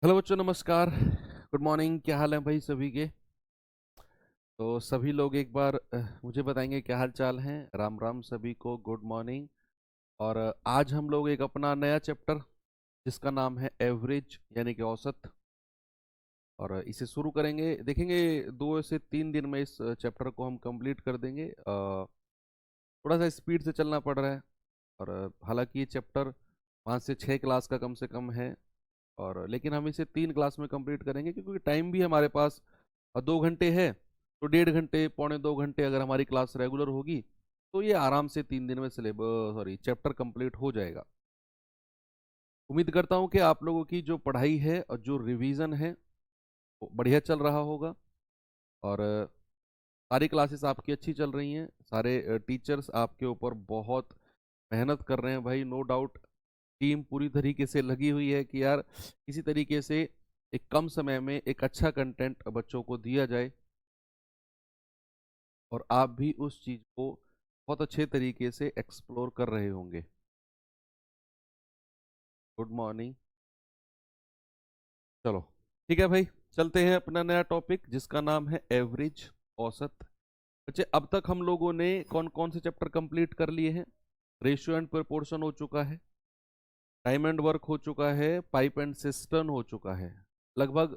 Hello बच्चों, नमस्कार। Good morning. क्या हाल है भाई सभी के? तो सभी लोग एक बार मुझे बताएंगे क्या हाल चाल है। राम राम सभी को, गुड मॉर्निंग। और आज हम लोग एक अपना नया चैप्टर जिसका नाम है एवरेज यानी कि औसत, और इसे शुरू करेंगे। देखेंगे 2 से 3 दिन में इस चैप्टर को हम कंप्लीट कर देंगे। थोड़ा सा स्पीड से चलना पड़ रहा है। और हालांकि ये चैप्टर 5 से 6 क्लास का कम से कम है, और लेकिन हम इसे 3 क्लास में कंप्लीट करेंगे क्योंकि टाइम भी हमारे पास 2 घंटे है। तो 1.5 घंटे, 2.25 घंटे अगर हमारी क्लास रेगुलर होगी तो ये आराम से 3 दिन में सिलेबस सॉरी चैप्टर कंप्लीट हो जाएगा। उम्मीद करता हूँ कि आप लोगों की जो पढ़ाई है और जो रिवीजन है वो बढ़िया चल रहा होगा। और सारी क्लासेस आपकी अच्छी चल रही हैं। सारे टीचर्स आपके ऊपर बहुत मेहनत कर रहे हैं भाई, नो डाउट। टीम पूरी तरीके से लगी हुई है कि यार किसी तरीके से एक कम समय में एक अच्छा कंटेंट बच्चों को दिया जाए, और आप भी उस चीज़ को बहुत अच्छे तरीके से एक्सप्लोर कर रहे होंगे। Good morning. चलो ठीक है भाई, चलते हैं अपना नया टॉपिक जिसका नाम है एवरेज, औसत। बच्चे, अब तक हम लोगों ने कौन कौन से चैप्टर कंप्लीट कर लिए हैं? रेशियो एंड प्रोपोर्शन हो चुका है, टाइम एंड वर्क हो चुका है, पाइप एंड सिस्टर्न हो चुका है। लगभग,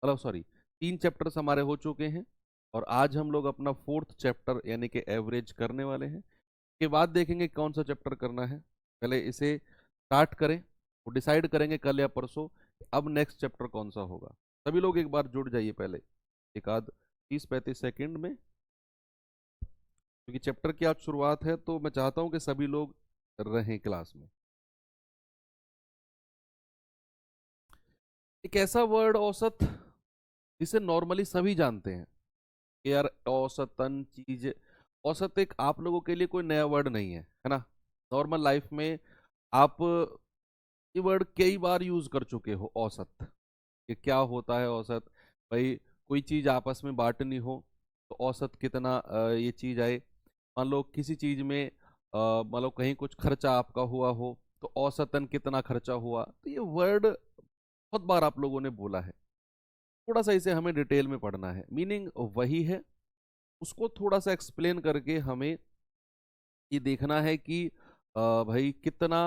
मतलब सॉरी, 3 चैप्टर्स हमारे हो चुके हैं। और आज हम लोग अपना 4th चैप्टर यानी कि एवरेज करने वाले हैं। के बाद देखेंगे कौन सा चैप्टर करना है। पहले इसे स्टार्ट करें, वो डिसाइड करेंगे कल या परसों कि अब नेक्स्ट चैप्टर कौन सा होगा। सभी लोग एक बार जुड़ जाइए पहले, एक आध 30-35 सेकंड में, क्योंकि चैप्टर की आज शुरुआत है तो मैं चाहता हूं कि सभी लोग रहें क्लास में। एक ऐसा वर्ड औसत जिसे नॉर्मली सभी जानते हैं कि यार औसतन चीज, औसत एक आप लोगों के लिए कोई नया वर्ड नहीं है ना। नॉर्मल लाइफ में आप ये वर्ड कई बार यूज कर चुके हो, औसत। कि क्या होता है औसत? भाई, कोई चीज आपस में बांटनी हो तो औसत कितना ये चीज आए। मान लो किसी चीज में मान लो कहीं कुछ खर्चा आपका हुआ हो तो औसतन कितना खर्चा हुआ। तो ये वर्ड बहुत बार आप लोगों ने बोला है। थोड़ा सा इसे हमें डिटेल में पढ़ना है, मीनिंग वही है, उसको थोड़ा सा एक्सप्लेन करके हमें ये देखना है कि भाई कितना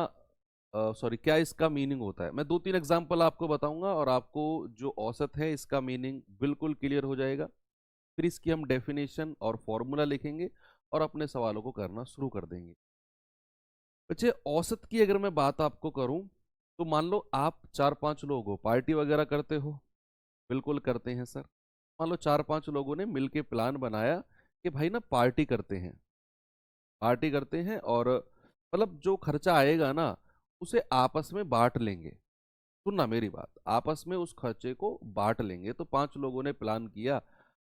सॉरी क्या इसका मीनिंग होता है। मैं 2-3 एग्जांपल आपको बताऊंगा और आपको जो औसत है इसका मीनिंग बिल्कुल क्लियर हो जाएगा। फिर इसकी हम डेफिनेशन और फॉर्मूला लिखेंगे और अपने सवालों को करना शुरू कर देंगे। बच्चे, औसत की अगर मैं बात आपको करूं तो मान लो आप 4-5 लोग हो, पार्टी वगैरह करते हो। बिल्कुल करते हैं सर। मान लो 4-5 लोगों ने मिलके प्लान बनाया कि भाई ना पार्टी करते हैं, पार्टी करते हैं, और मतलब जो खर्चा आएगा ना उसे आपस में बांट लेंगे। सुनना मेरी बात, आपस में उस खर्चे को बांट लेंगे। तो 5 लोगों ने प्लान किया,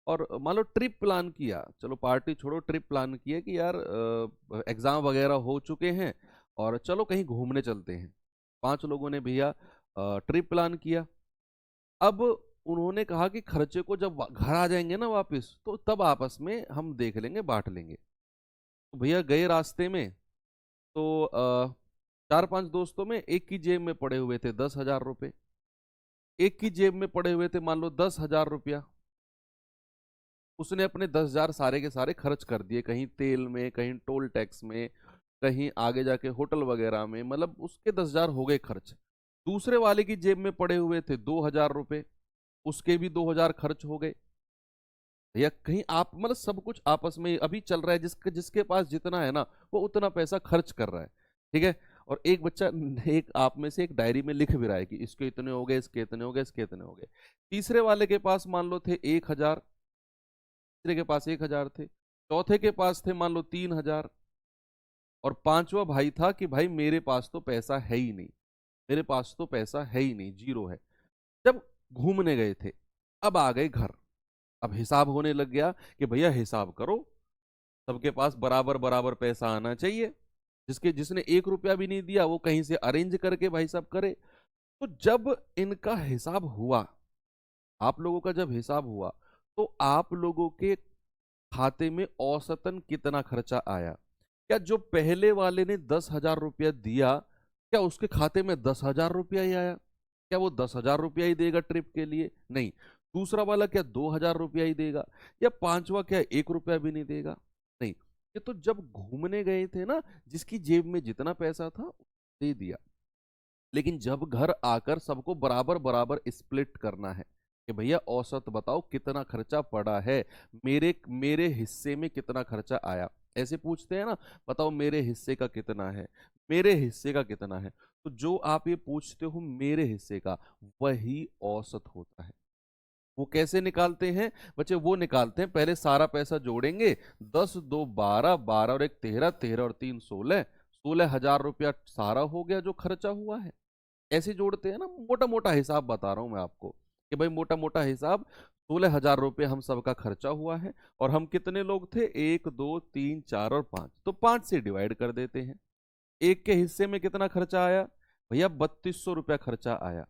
और मान लो ट्रिप प्लान किया, चलो पार्टी छोड़ो, ट्रिप प्लान किया कि यार एग्जाम वगैरह हो चुके हैं और चलो कहीं घूमने चलते हैं। 5 लोगों ने भैया ट्रिप प्लान किया। अब उन्होंने कहा कि खर्चे को जब घर आ जाएंगे ना वापस तो तब आपस में हम देख लेंगे, बांट लेंगे। तो भैया गए रास्ते में तो 4-5 दोस्तों में एक की जेब में पड़े हुए थे 10,000 रुपए। एक की जेब में पड़े हुए थे मान लो 10,000 रुपया। उसने अपने 10,000 सारे के सारे खर्च कर दिए, कहीं तेल में, कहीं टोल टैक्स में, कहीं आगे जाके होटल वगैरह में, मतलब उसके 10,000 हो गए खर्च। दूसरे वाले की जेब में पड़े हुए थे 2,000 रुपए, उसके भी 2,000 खर्च हो गए। या कहीं आप मतलब सब कुछ आपस में अभी चल रहा है, जिसके जिसके पास जितना है ना वो उतना पैसा खर्च कर रहा है। ठीक है। और एक बच्चा, एक आप में से एक डायरी में लिख भी रहा है कि इसके इतने हो गए, इसके इतने हो गए, इसके इतने हो गए। तीसरे वाले के पास मान लो थे 1,000, तीसरे के पास 1,000 थे, चौथे के पास थे मान लो 3,000, और पांचवा भाई था कि भाई मेरे पास तो पैसा है ही नहीं, मेरे पास तो पैसा है ही नहीं, जीरो है। जब घूमने गए थे, अब आ गए घर, अब हिसाब होने लग गया कि भैया हिसाब करो, सबके पास बराबर बराबर पैसा आना चाहिए। जिसके जिसने 1 रुपया भी नहीं दिया वो कहीं से अरेंज करके भाई साहब करे। तो जब इनका हिसाब हुआ, आप लोगों का जब हिसाब हुआ, तो आप लोगों के खाते में औसतन कितना खर्चा आया? क्या जो पहले वाले ने 10,000 रुपया दिया, क्या उसके खाते में 10,000 रुपया ही आया? क्या वो 10,000 रुपया ही देगा ट्रिप के लिए? नहीं। दूसरा वाला क्या 2,000 रुपया ही देगा? या पांचवा क्या 1 रुपया भी नहीं देगा? नहीं। ये तो जब घूमने गए थे ना, जिसकी जेब में जितना पैसा था दे दिया। लेकिन जब घर आकर सबको बराबर बराबर स्प्लिट करना है कि भैया औसत बताओ कितना खर्चा पड़ा है, मेरे मेरे हिस्से में कितना खर्चा आया, ऐसे पूछते हैं ना, बताओ मेरे हिस्से का कितना है, मेरे हिस्से का कितना है। तो जो आप ये पूछते हो मेरे हिस्से का, वही औसत होता है। वो कैसे निकालते हैं बच्चे? वो निकालते हैं, पहले सारा पैसा जोड़ेंगे, 10 2 12, 12 और 1 13, 13 और 3 16, 16,000 रुपया सारा हो गया जो खर्चा हुआ है। ऐसे जोड़ते हैं ना, मोटा मोटा हिसाब बता रहा हूं मैं आपको कि भाई मोटा मोटा हिसाब, 16,000 रुपये हम सबका खर्चा हुआ है। और हम कितने लोग थे? 1 2 3 4 और 5, तो 5 से डिवाइड कर देते हैं। एक के हिस्से में कितना खर्चा आया भैया? 3200 रुपया खर्चा आया।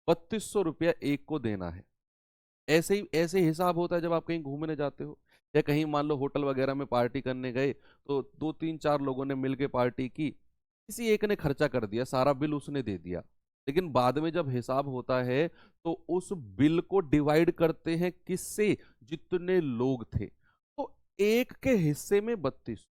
3200 रुपया एक को देना है। ऐसे हिसाब होता है जब आप कहीं घूमने जाते हो, या कहीं मान लो होटल वगैरह में पार्टी करने गए, तो 2 3 4 लोगों ने मिलके पार्टी की, किसी एक ने खर्चा कर दिया, सारा बिल उसने दे दिया। लेकिन बाद में जब हिसाब होता है तो उस बिल को डिवाइड करते हैं किससे? जितने लोग थे। तो एक के हिस्से में 32,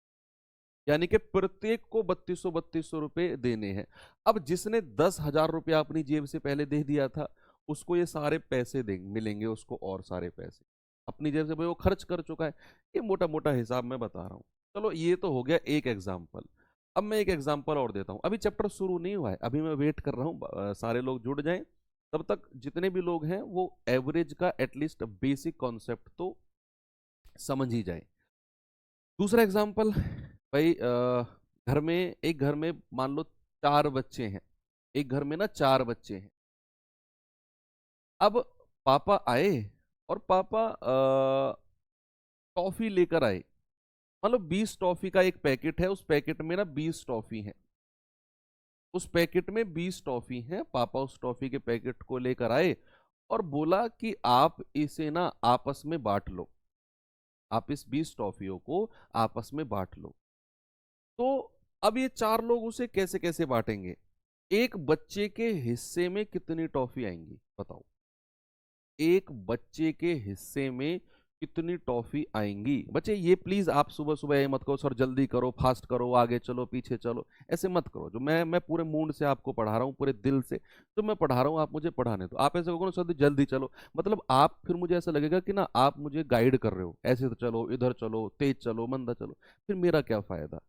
यानी कि प्रत्येक को 3200 देने हैं। अब जिसने 10,000 रुपया अपनी जेब से पहले दे दिया था, उसको ये सारे पैसे दे मिलेंगे उसको, और सारे पैसे अपनी जेब से भाई वो खर्च कर चुका है। ये मोटा मोटा हिसाब मैं बता रहा हूँ। चलो ये तो हो गया एक एग्जाम्पल। अब मैं एक एग्जाम्पल और देता हूँ। अभी चैप्टर शुरू नहीं हुआ है, अभी मैं वेट कर रहा हूँ सारे लोग जुड़ जाएं। तब तक जितने भी लोग हैं वो एवरेज का एटलीस्ट बेसिक कॉन्सेप्ट तो समझ ही जाए। दूसरा एग्जाम्पल, भाई घर में मान लो 4 बच्चे हैं। एक घर में ना 4 बच्चे हैं। अब पापा आए और पापा टॉफी लेकर आए। मतलब 20 टॉफी का एक पैकेट है, उस पैकेट में ना 20 टॉफी है। उस पैकेट में 20 टॉफी हैं। पापा उस टॉफी के पैकेट को लेकर आए और बोला कि आप इसे ना आपस में बांट लो, आप इस 20 टॉफियों को आपस में बांट लो। तो अब ये 4 लोग उसे कैसे कैसे बांटेंगे? एक बच्चे के हिस्से में कितनी टॉफी आएंगी बताओ? एक बच्चे के हिस्से में कितनी टॉफी आएंगी? बच्चे ये प्लीज आप सुबह सुबह ये मत करो सर जल्दी करो, फास्ट करो, आगे चलो पीछे चलो, ऐसे मत करो। जो मैं पूरे मूड से आपको पढ़ा रहा हूँ, पूरे दिल से तो मैं पढ़ा रहा हूँ, आप मुझे पढ़ाने दो। आप ऐसे कहो ना सर जल्दी चलो, मतलब आप फिर मुझे ऐसा लगेगा कि ना आप मुझे गाइड कर रहे हो, ऐसे तो चलो, इधर चलो, तेज चलो, मंदा चलो, फिर मेरा क्या फायदा?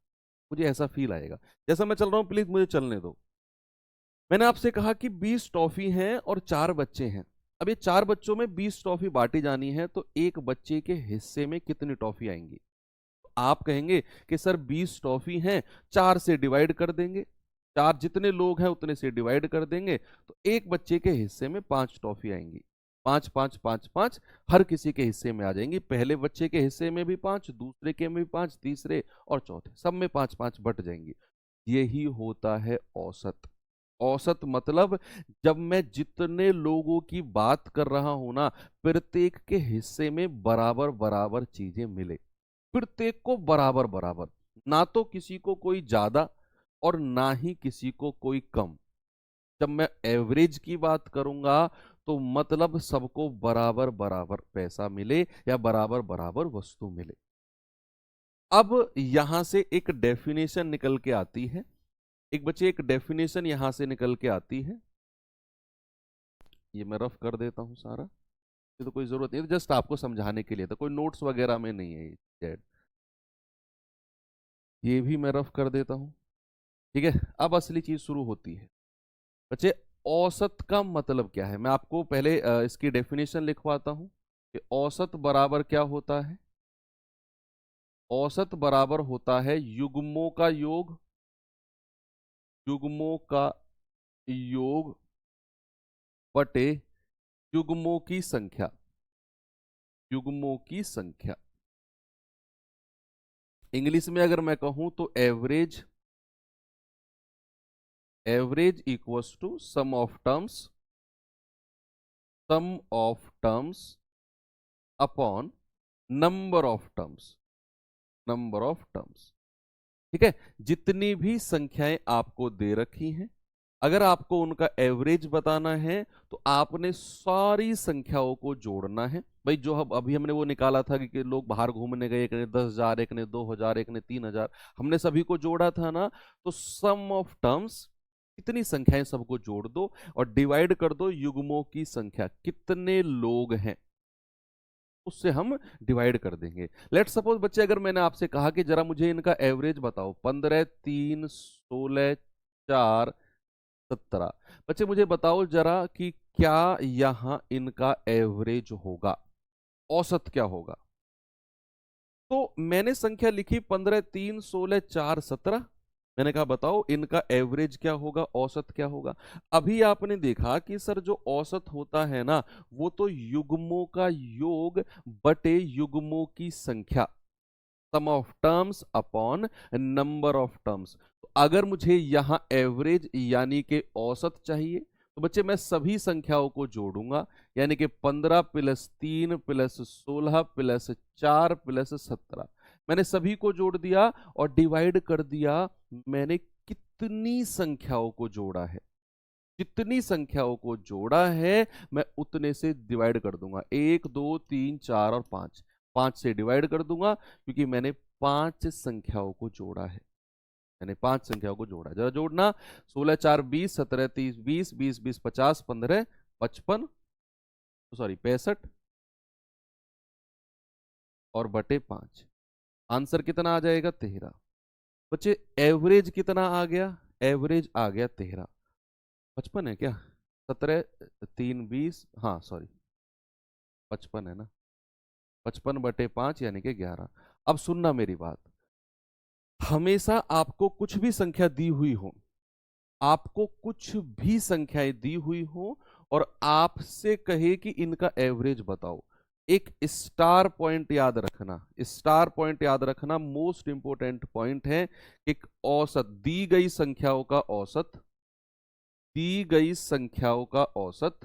मुझे ऐसा फील आएगा जैसा मैं चल रहा हूँ, प्लीज मुझे चलने दो। मैंने आपसे कहा कि 20 टॉफी हैं और 4 बच्चे हैं। अब ये 4 बच्चों में 20 टॉफी बांटी जानी है, तो एक बच्चे के हिस्से में कितनी टॉफी आएंगी? आप कहेंगे कि सर 20 टॉफी हैं, 4 से डिवाइड कर देंगे, 4 जितने लोग हैं उतने से डिवाइड कर देंगे, तो एक बच्चे के हिस्से में 5 टॉफी आएंगी। 5 5 5 5 हर किसी के हिस्से में आ जाएंगी। पहले बच्चे के हिस्से में भी 5, दूसरे के में भी 5, तीसरे और चौथे सब में 5 5 बट जाएंगी। यही होता है औसत। औसत मतलब जब मैं जितने लोगों की बात कर रहा हूं ना, प्रत्येक के हिस्से में बराबर बराबर चीजें मिले, प्रत्येक को बराबर बराबर, ना तो किसी को कोई ज्यादा और ना ही किसी को कोई कम। जब मैं एवरेज की बात करूंगा तो मतलब सबको बराबर बराबर पैसा मिले या बराबर बराबर वस्तु मिले। अब यहां से एक डेफिनेशन निकल के आती है, एक बच्चे एक डेफिनेशन यहां से निकल के आती है। ये मैं रफ कर देता हूँ सारा, ये तो कोई जरूरत नहीं, जस्ट आपको समझाने के लिए था, कोई नोट्स वगैरह में नहीं है ये। ये भी मैं रफ कर देता हूँ। ठीक है, अब असली चीज शुरू होती है बच्चे। औसत का मतलब क्या है? मैं आपको पहले इसकी डेफिनेशन लिखवाता हूँ कि औसत बराबर क्या होता है। औसत बराबर होता है युग्मों का योग, युग्मों का योग बटे युग्मों की संख्या, युग्मों की संख्या। इंग्लिश में अगर मैं कहूं तो average, average equals to sum of terms, sum of terms upon number of terms, number of terms. ठीक है, जितनी भी संख्याएं आपको दे रखी हैं, अगर आपको उनका एवरेज बताना है तो आपने सारी संख्याओं को जोड़ना है। भाई जो हम अभी हमने वो निकाला था कि लोग बाहर घूमने गए, एक ने 10,000, एक ने 2,000, एक ने 3,000, हमने सभी को जोड़ा था ना। तो सम ऑफ टर्म्स, कितनी संख्याएं सबको जोड़ दो और डिवाइड कर दो युग्मों की संख्या, कितने लोग हैं उससे हम डिवाइड कर देंगे। लेट सपोज बच्चे, अगर मैंने आपसे कहा कि जरा मुझे इनका एवरेज बताओ, 15, 3, 16, 4, 17। बच्चे मुझे बताओ जरा कि क्या यहां इनका एवरेज होगा, औसत क्या होगा। तो मैंने संख्या लिखी 15, 3, 16, 4, 17। मैंने कहा बताओ इनका एवरेज क्या होगा, औसत क्या होगा। अभी आपने देखा कि सर जो औसत होता है ना, वो तो युग्मों का योग बटे युग्मों की संख्या, sum of terms upon number of terms. तो अगर मुझे यहां एवरेज यानी कि औसत चाहिए, तो बच्चे मैं सभी संख्याओं को जोड़ूंगा, यानी कि 15 प्लस 3 प्लस 16 प्लस 4 प्लस 17। मैंने सभी को जोड़ दिया और डिवाइड कर दिया। मैंने कितनी संख्याओं को जोड़ा है, जितनी संख्याओं को जोड़ा है मैं उतने से डिवाइड कर दूंगा। 1, 2, 3, 4 और 5, 5 से डिवाइड कर दूंगा क्योंकि मैंने 5 संख्याओं को जोड़ा है। मैंने 5 संख्याओं को जोड़ा, जरा जोड़ना। 16, 4, 20, 17, 30, 20, 20, 20, 50, 15, 55, सॉरी 65 और बटे 5। आंसर कितना आ जाएगा? 13। बच्चे एवरेज कितना आ गया? एवरेज आ गया 13। 55 है क्या? 17, 3, 20, हाँ सॉरी 55 है ना। 55 बटे 5 यानी कि 11। अब सुनना मेरी बात, हमेशा आपको कुछ भी संख्या दी हुई हो, आपको कुछ भी संख्याएं दी हुई हो और आपसे कहे कि इनका एवरेज बताओ, एक स्टार पॉइंट याद रखना। स्टार पॉइंट याद रखना, मोस्ट इंपोर्टेंट पॉइंट है। एक औसत, दी गई संख्याओं का औसत, दी गई संख्याओं का औसत,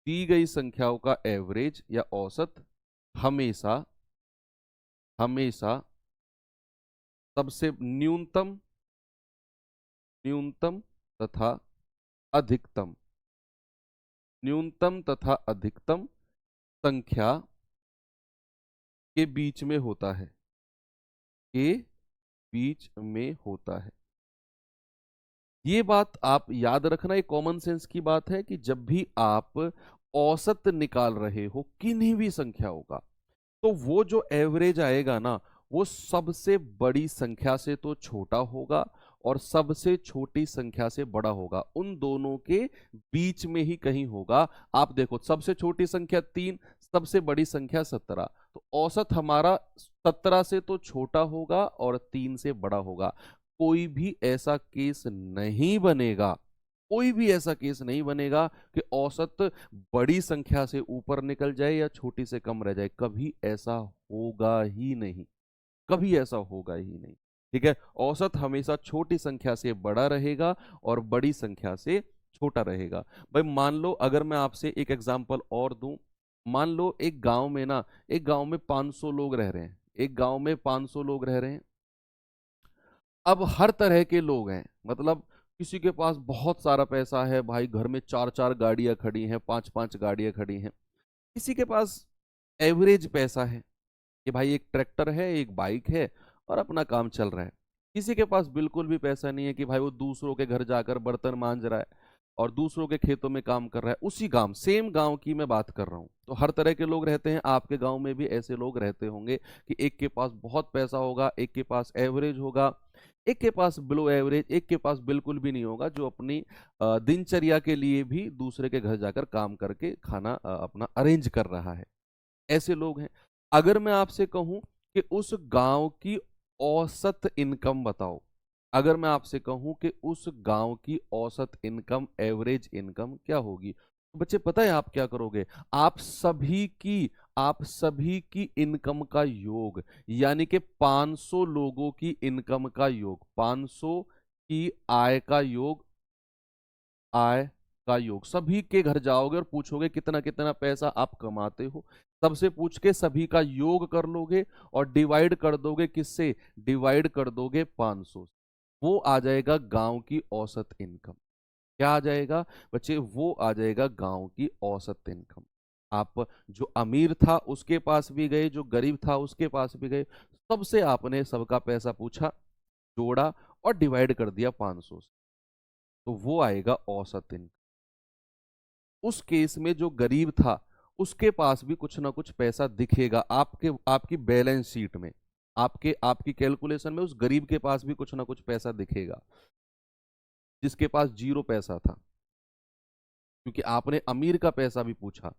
दी गई संख्याओं का एवरेज या औसत हमेशा हमेशा सबसे न्यूनतम, न्यूनतम तथा अधिकतम, न्यूनतम तथा अधिकतम संख्या के बीच में होता है, के बीच में होता है। ये बात आप याद रखना, ये कॉमन सेंस की बात है कि जब भी आप औसत निकाल रहे हो किन्हीं भी संख्याओं का, तो वो जो एवरेज आएगा ना, वो सबसे बड़ी संख्या से तो छोटा होगा और सबसे छोटी संख्या से बड़ा होगा, उन दोनों के बीच में ही कहीं होगा। आप देखो, सबसे छोटी संख्या 3, सबसे बड़ी संख्या 17, तो औसत हमारा 17 से तो छोटा होगा और 3 से बड़ा होगा। कोई भी ऐसा केस नहीं बनेगा, कोई भी ऐसा केस नहीं बनेगा कि औसत बड़ी संख्या से ऊपर निकल जाए या छोटी से कम रह जाए। कभी ऐसा होगा ही नहीं, कभी ऐसा होगा ही नहीं। ठीक है, औसत हमेशा छोटी संख्या से बड़ा रहेगा और बड़ी संख्या से छोटा रहेगा। भाई मान लो, अगर मैं आपसे एक एग्जांपल और दूं, मान लो एक गांव में ना, एक गांव में 500 लोग रह रहे हैं, एक गांव में 500 लोग रह रहे हैं। अब हर तरह के लोग हैं, मतलब किसी के पास बहुत सारा पैसा है भाई, घर में 4-4 गाड़ियां खड़ी हैं, 5-5 गाड़ियां खड़ी हैं। किसी के पास एवरेज पैसा है कि भाई एक ट्रैक्टर है, एक बाइक है और अपना काम चल रहा है। किसी के पास बिल्कुल भी पैसा नहीं है कि भाई वो दूसरों के घर जाकर बर्तन मांज रहा है और दूसरों के खेतों में काम कर रहा है। उसी गांव, सेम गांव की मैं बात कर रहा हूं। तो हर तरह के लोग रहते हैं, आपके गांव में भी ऐसे लोग रहते होंगे कि एक के पास बहुत पैसा होगा, एक के पास एवरेज होगा, एक के पास बिलो एवरेज, एक के पास बिल्कुल भी नहीं होगा, जो अपनी दिनचर्या के लिए भी दूसरे के घर जाकर काम करके खाना अपना अरेंज कर रहा है। ऐसे लोग हैं। अगर मैं आपसे कहूं कि उस गांव की औसत इनकम बताओ, अगर मैं आपसे कहूं कि उस गांव की औसत इनकम, एवरेज इनकम क्या होगी, तो बच्चे पता है आप क्या करोगे? आप सभी की इनकम का योग, यानी कि 500 लोगों की इनकम का योग, 500 की आय का योग, आय का योग, सभी के घर जाओगे और पूछोगे कितना कितना पैसा आप कमाते हो, सबसे पूछ के सभी का योग कर लोगे और डिवाइड कर दोगे, किससे डिवाइड कर दोगे? 500। वो आ जाएगा गांव की औसत इनकम। क्या आ जाएगा बच्चे? वो आ जाएगा गांव की औसत इनकम। आप जो अमीर था उसके पास भी गए, जो गरीब था उसके पास भी गए, सबसे आपने सबका पैसा पूछा, जोड़ा और डिवाइड कर दिया 500 से, तो वो आएगा औसत इनकम। उस केस में जो गरीब था उसके पास भी कुछ ना कुछ पैसा दिखेगा आपके, आपकी बैलेंस शीट में, आपके आपकी कैलकुलेशन में उस गरीब के पास भी कुछ ना कुछ पैसा दिखेगा, जिसके पास जीरो पैसा था। क्योंकि आपने अमीर का पैसा भी पूछा,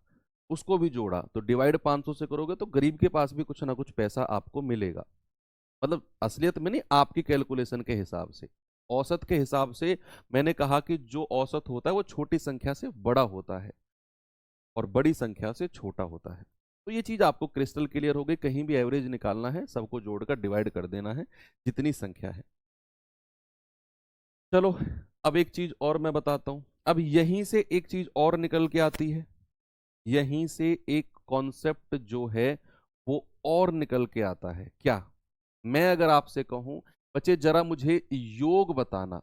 उसको भी जोड़ा, तो डिवाइड 500 से करोगे तो गरीब के पास भी कुछ ना कुछ पैसा आपको मिलेगा। मतलब असलियत में नहीं, आपकी कैलकुलेशन के हिसाब से, औसत के हिसाब से। मैंने कहा कि जो औसत होता है वो छोटी संख्या से बड़ा होता है और बड़ी संख्या से छोटा होता है। तो ये चीज आपको क्रिस्टल क्लियर हो गई। कहीं भी एवरेज निकालना है, सबको जोड़कर डिवाइड कर देना है जितनी संख्या है। चलो, अब एक चीज और मैं बताता हूं। अब यहीं से एक चीज और निकल के आती है, यहीं से एक कॉन्सेप्ट जो है वो और निकल के आता है। क्या? मैं अगर आपसे कहूं बच्चे जरा मुझे योग बताना,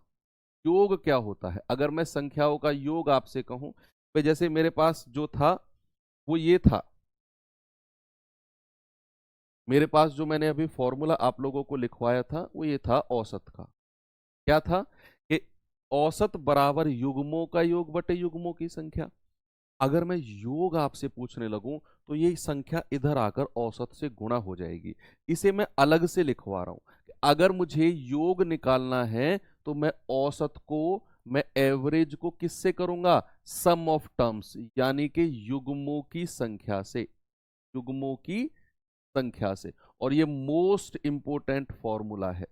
योग क्या होता है? अगर मैं संख्याओं का योग आपसे कहूं, तो जैसे मेरे पास जो था वो ये था, मेरे पास जो मैंने अभी फॉर्मूला आप लोगों को लिखवाया था वो ये था औसत का। क्या था? कि औसत बराबर युग्मों का योग बटे युग्मों की संख्या। अगर मैं योग आपसे पूछने लगूं तो ये संख्या इधर आकर औसत से गुणा हो जाएगी। इसे मैं अलग से लिखवा रहा हूं। अगर मुझे योग निकालना है तो मैं औसत को, मैं एवरेज को किससे करूंगा? सम ऑफ टर्म्स, यानी कि युग्मों की संख्या से, युग्मों की संख्या से। और ये मोस्ट इंपोर्टेंट फॉर्मूला है।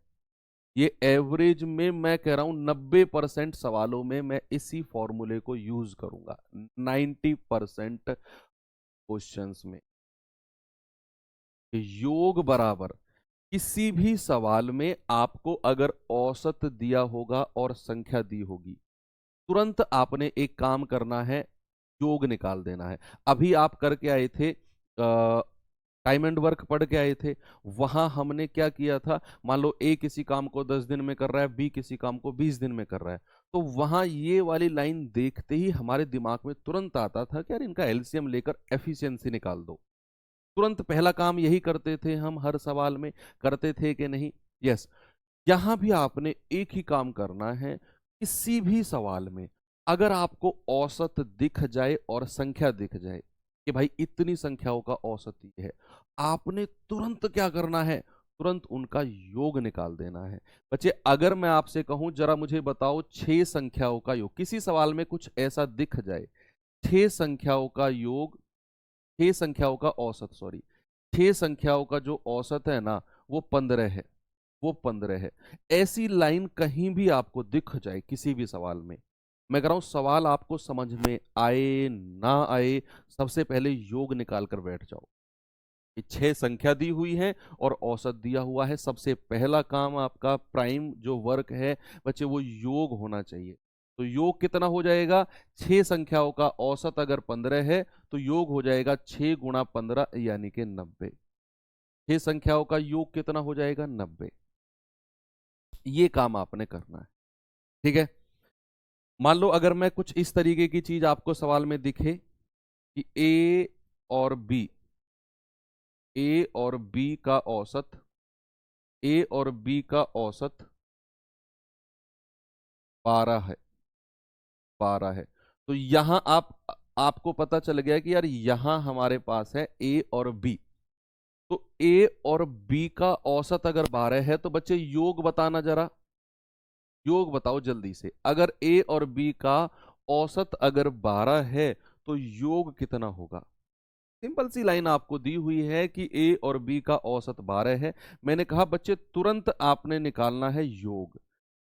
ये एवरेज में मैं कह रहा हूं 90% सवालों में मैं इसी फॉर्मूले को यूज करूंगा, 90% क्वेश्चंस में। योग बराबर, किसी भी सवाल में आपको अगर औसत दिया होगा और संख्या दी होगी, तुरंत आपने एक काम करना है, योग निकाल देना है। अभी आप करके आए थे, टाइम एंड वर्क पढ़ के आए थे। वहां हमने क्या किया था? मान लो ए किसी काम को 10 दिन में कर रहा है, बी किसी काम को 20 दिन में कर रहा है, तो वहां ये वाली लाइन देखते ही हमारे दिमाग में तुरंत आता था कि यार इनका एलसीएम लेकर एफिशिएंसी निकाल दो। तुरंत पहला काम यही करते थे हम, हर सवाल में करते थे कि नहीं? यस। यहां भी आपने एक ही काम करना है। किसी भी सवाल में अगर आपको औसत दिख जाए और संख्या दिख जाए कि भाई इतनी संख्याओं का औसत ये है, आपने तुरंत क्या करना है? तुरंत उनका योग निकाल देना है। बच्चे अगर मैं आपसे कहूं जरा मुझे बताओ 6 संख्याओं का योग, किसी सवाल में कुछ ऐसा दिख जाए, 6 संख्याओं का योग, 6 संख्याओं का औसत, सॉरी, 6 संख्याओं का जो औसत है ना वो 15 है, वो 15 है। ऐसी लाइन कहीं भी आपको दिख जाए किसी भी सवाल में, मैं कह रहा हूं सवाल आपको समझ में आए ना आए, सबसे पहले योग निकाल कर बैठ जाओ। ये 6 संख्या दी हुई है और औसत दिया हुआ है, सबसे पहला काम आपका प्राइम जो वर्क है बच्चे वो योग होना चाहिए। तो योग कितना हो जाएगा? 6 संख्याओं का औसत अगर 15 है तो योग हो जाएगा 6 × 15 यानी कि 90। 6 संख्याओं का योग कितना हो जाएगा? 90। ये काम आपने करना है, ठीक है। मान लो अगर मैं कुछ इस तरीके की चीज आपको सवाल में दिखे कि और बी ए और बी का औसत, ए और बी का औसत 12 है, 12 है। तो यहां आपको पता चल गया कि यार यहां हमारे पास है ए और बी। तो ए और बी का औसत अगर 12 है तो बच्चे योग बताना जरा, योग बताओ जल्दी से। अगर ए और बी का औसत अगर 12 है तो योग कितना होगा? सिंपल सी लाइन आपको दी हुई है कि ए और बी का औसत 12 है। मैंने कहा बच्चे तुरंत आपने निकालना है योग।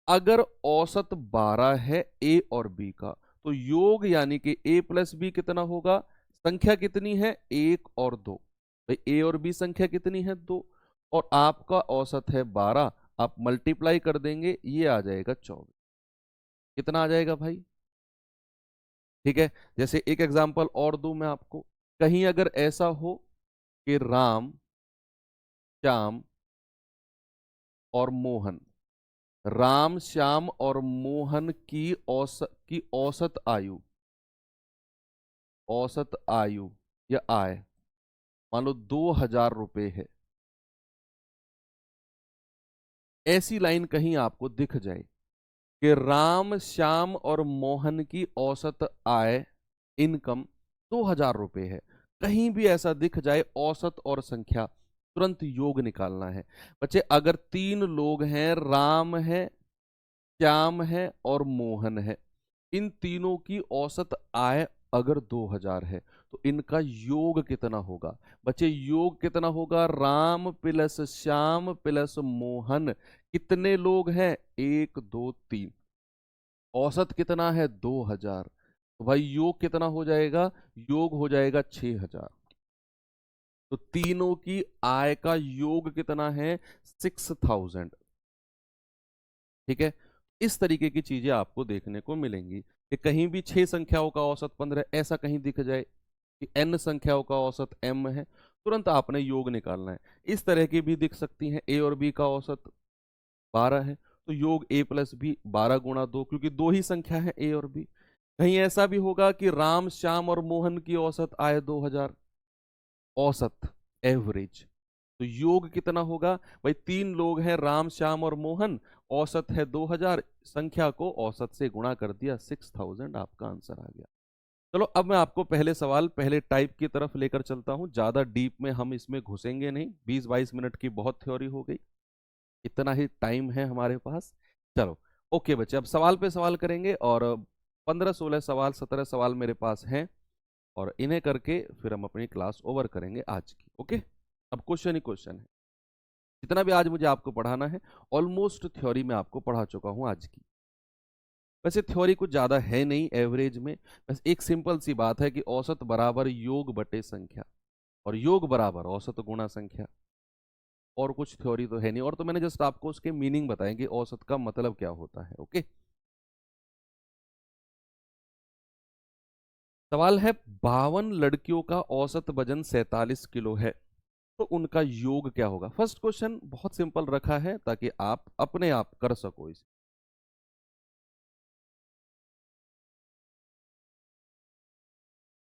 अगर औसत 12 है ए और बी का, तो योग यानी कि ए प्लस बी कितना होगा? संख्या कितनी है? 1 और 2। भाई ए और बी संख्या कितनी है? 2। और आपका औसत है 12, आप मल्टीप्लाई कर देंगे, ये आ जाएगा 24। कितना आ जाएगा भाई? ठीक है। जैसे एक एग्जांपल और दूं मैं आपको, कहीं अगर ऐसा हो कि राम, श्याम और मोहन, राम श्याम और मोहन की औसत आयु, औसत आयु या आय मान लो 2,000 रुपए है। ऐसी लाइन कहीं आपको दिख जाए कि राम श्याम और मोहन की औसत आय, इनकम 2,000 रुपए है, कहीं भी ऐसा दिख जाए औसत और संख्या, तुरंत योग निकालना है। बच्चे अगर 3 लोग हैं, राम है, श्याम है और मोहन है, इन तीनों की औसत आय अगर 2,000 है तो इनका योग कितना होगा? बच्चे योग कितना होगा? राम प्लस श्याम प्लस मोहन, कितने लोग हैं? 1 2 3, औसत कितना है? 2,000। तो भाई योग कितना हो जाएगा? योग हो जाएगा 6,000। तो तीनों की आय का योग कितना है? 6,000। ठीक है, इस तरीके की चीजें आपको देखने को मिलेंगी कि कहीं भी 6 संख्याओं का औसत 15, ऐसा कहीं दिख जाए कि n संख्याओं का औसत m है, तुरंत आपने योग निकालना है। इस तरह की भी दिख सकती हैं, a और b का औसत 12 है तो योग a प्लस b 12 × 2, क्योंकि दो ही संख्या है a और b। कहीं ऐसा भी होगा कि राम श्याम और मोहन की औसत आय 2,000, औसत, एवरेज, तो योग कितना होगा? भाई 3 लोग हैं, राम श्याम और मोहन, औसत है 2,000, संख्या को औसत से गुणा कर दिया, 6,000 आपका आंसर आ गया। चलो अब मैं आपको पहले सवाल, पहले टाइप की तरफ लेकर चलता हूं, ज्यादा डीप में हम इसमें घुसेंगे नहीं, 20-22 मिनट की बहुत थ्योरी हो गई, इतना ही टाइम है हमारे पास। चलो ओके बच्चे, अब सवाल पे सवाल करेंगे और 15-16 सवाल 17 सवाल मेरे पास हैं, और इन्हें करके फिर हम अपनी क्लास ओवर करेंगे आज की। ओके, अब क्वेश्चन ही क्वेश्चन है, जितना भी आज मुझे आपको पढ़ाना है ऑलमोस्ट थ्योरी में आपको पढ़ा चुका हूं आज की। वैसे थ्योरी कुछ ज्यादा है नहीं एवरेज में, बस एक सिंपल सी बात है कि औसत बराबर योग बटे संख्या, और योग बराबर औसत गुणा संख्या, और कुछ थ्योरी तो है नहीं। और तो मैंने जस्ट आपको उसके मीनिंग बताए कि औसत का मतलब क्या होता है। ओके, सवाल है 52 लड़कियों का औसत वजन 47 किलो है, तो उनका योग क्या होगा? फर्स्ट क्वेश्चन बहुत सिंपल रखा है ताकि आप अपने आप कर सको इसे।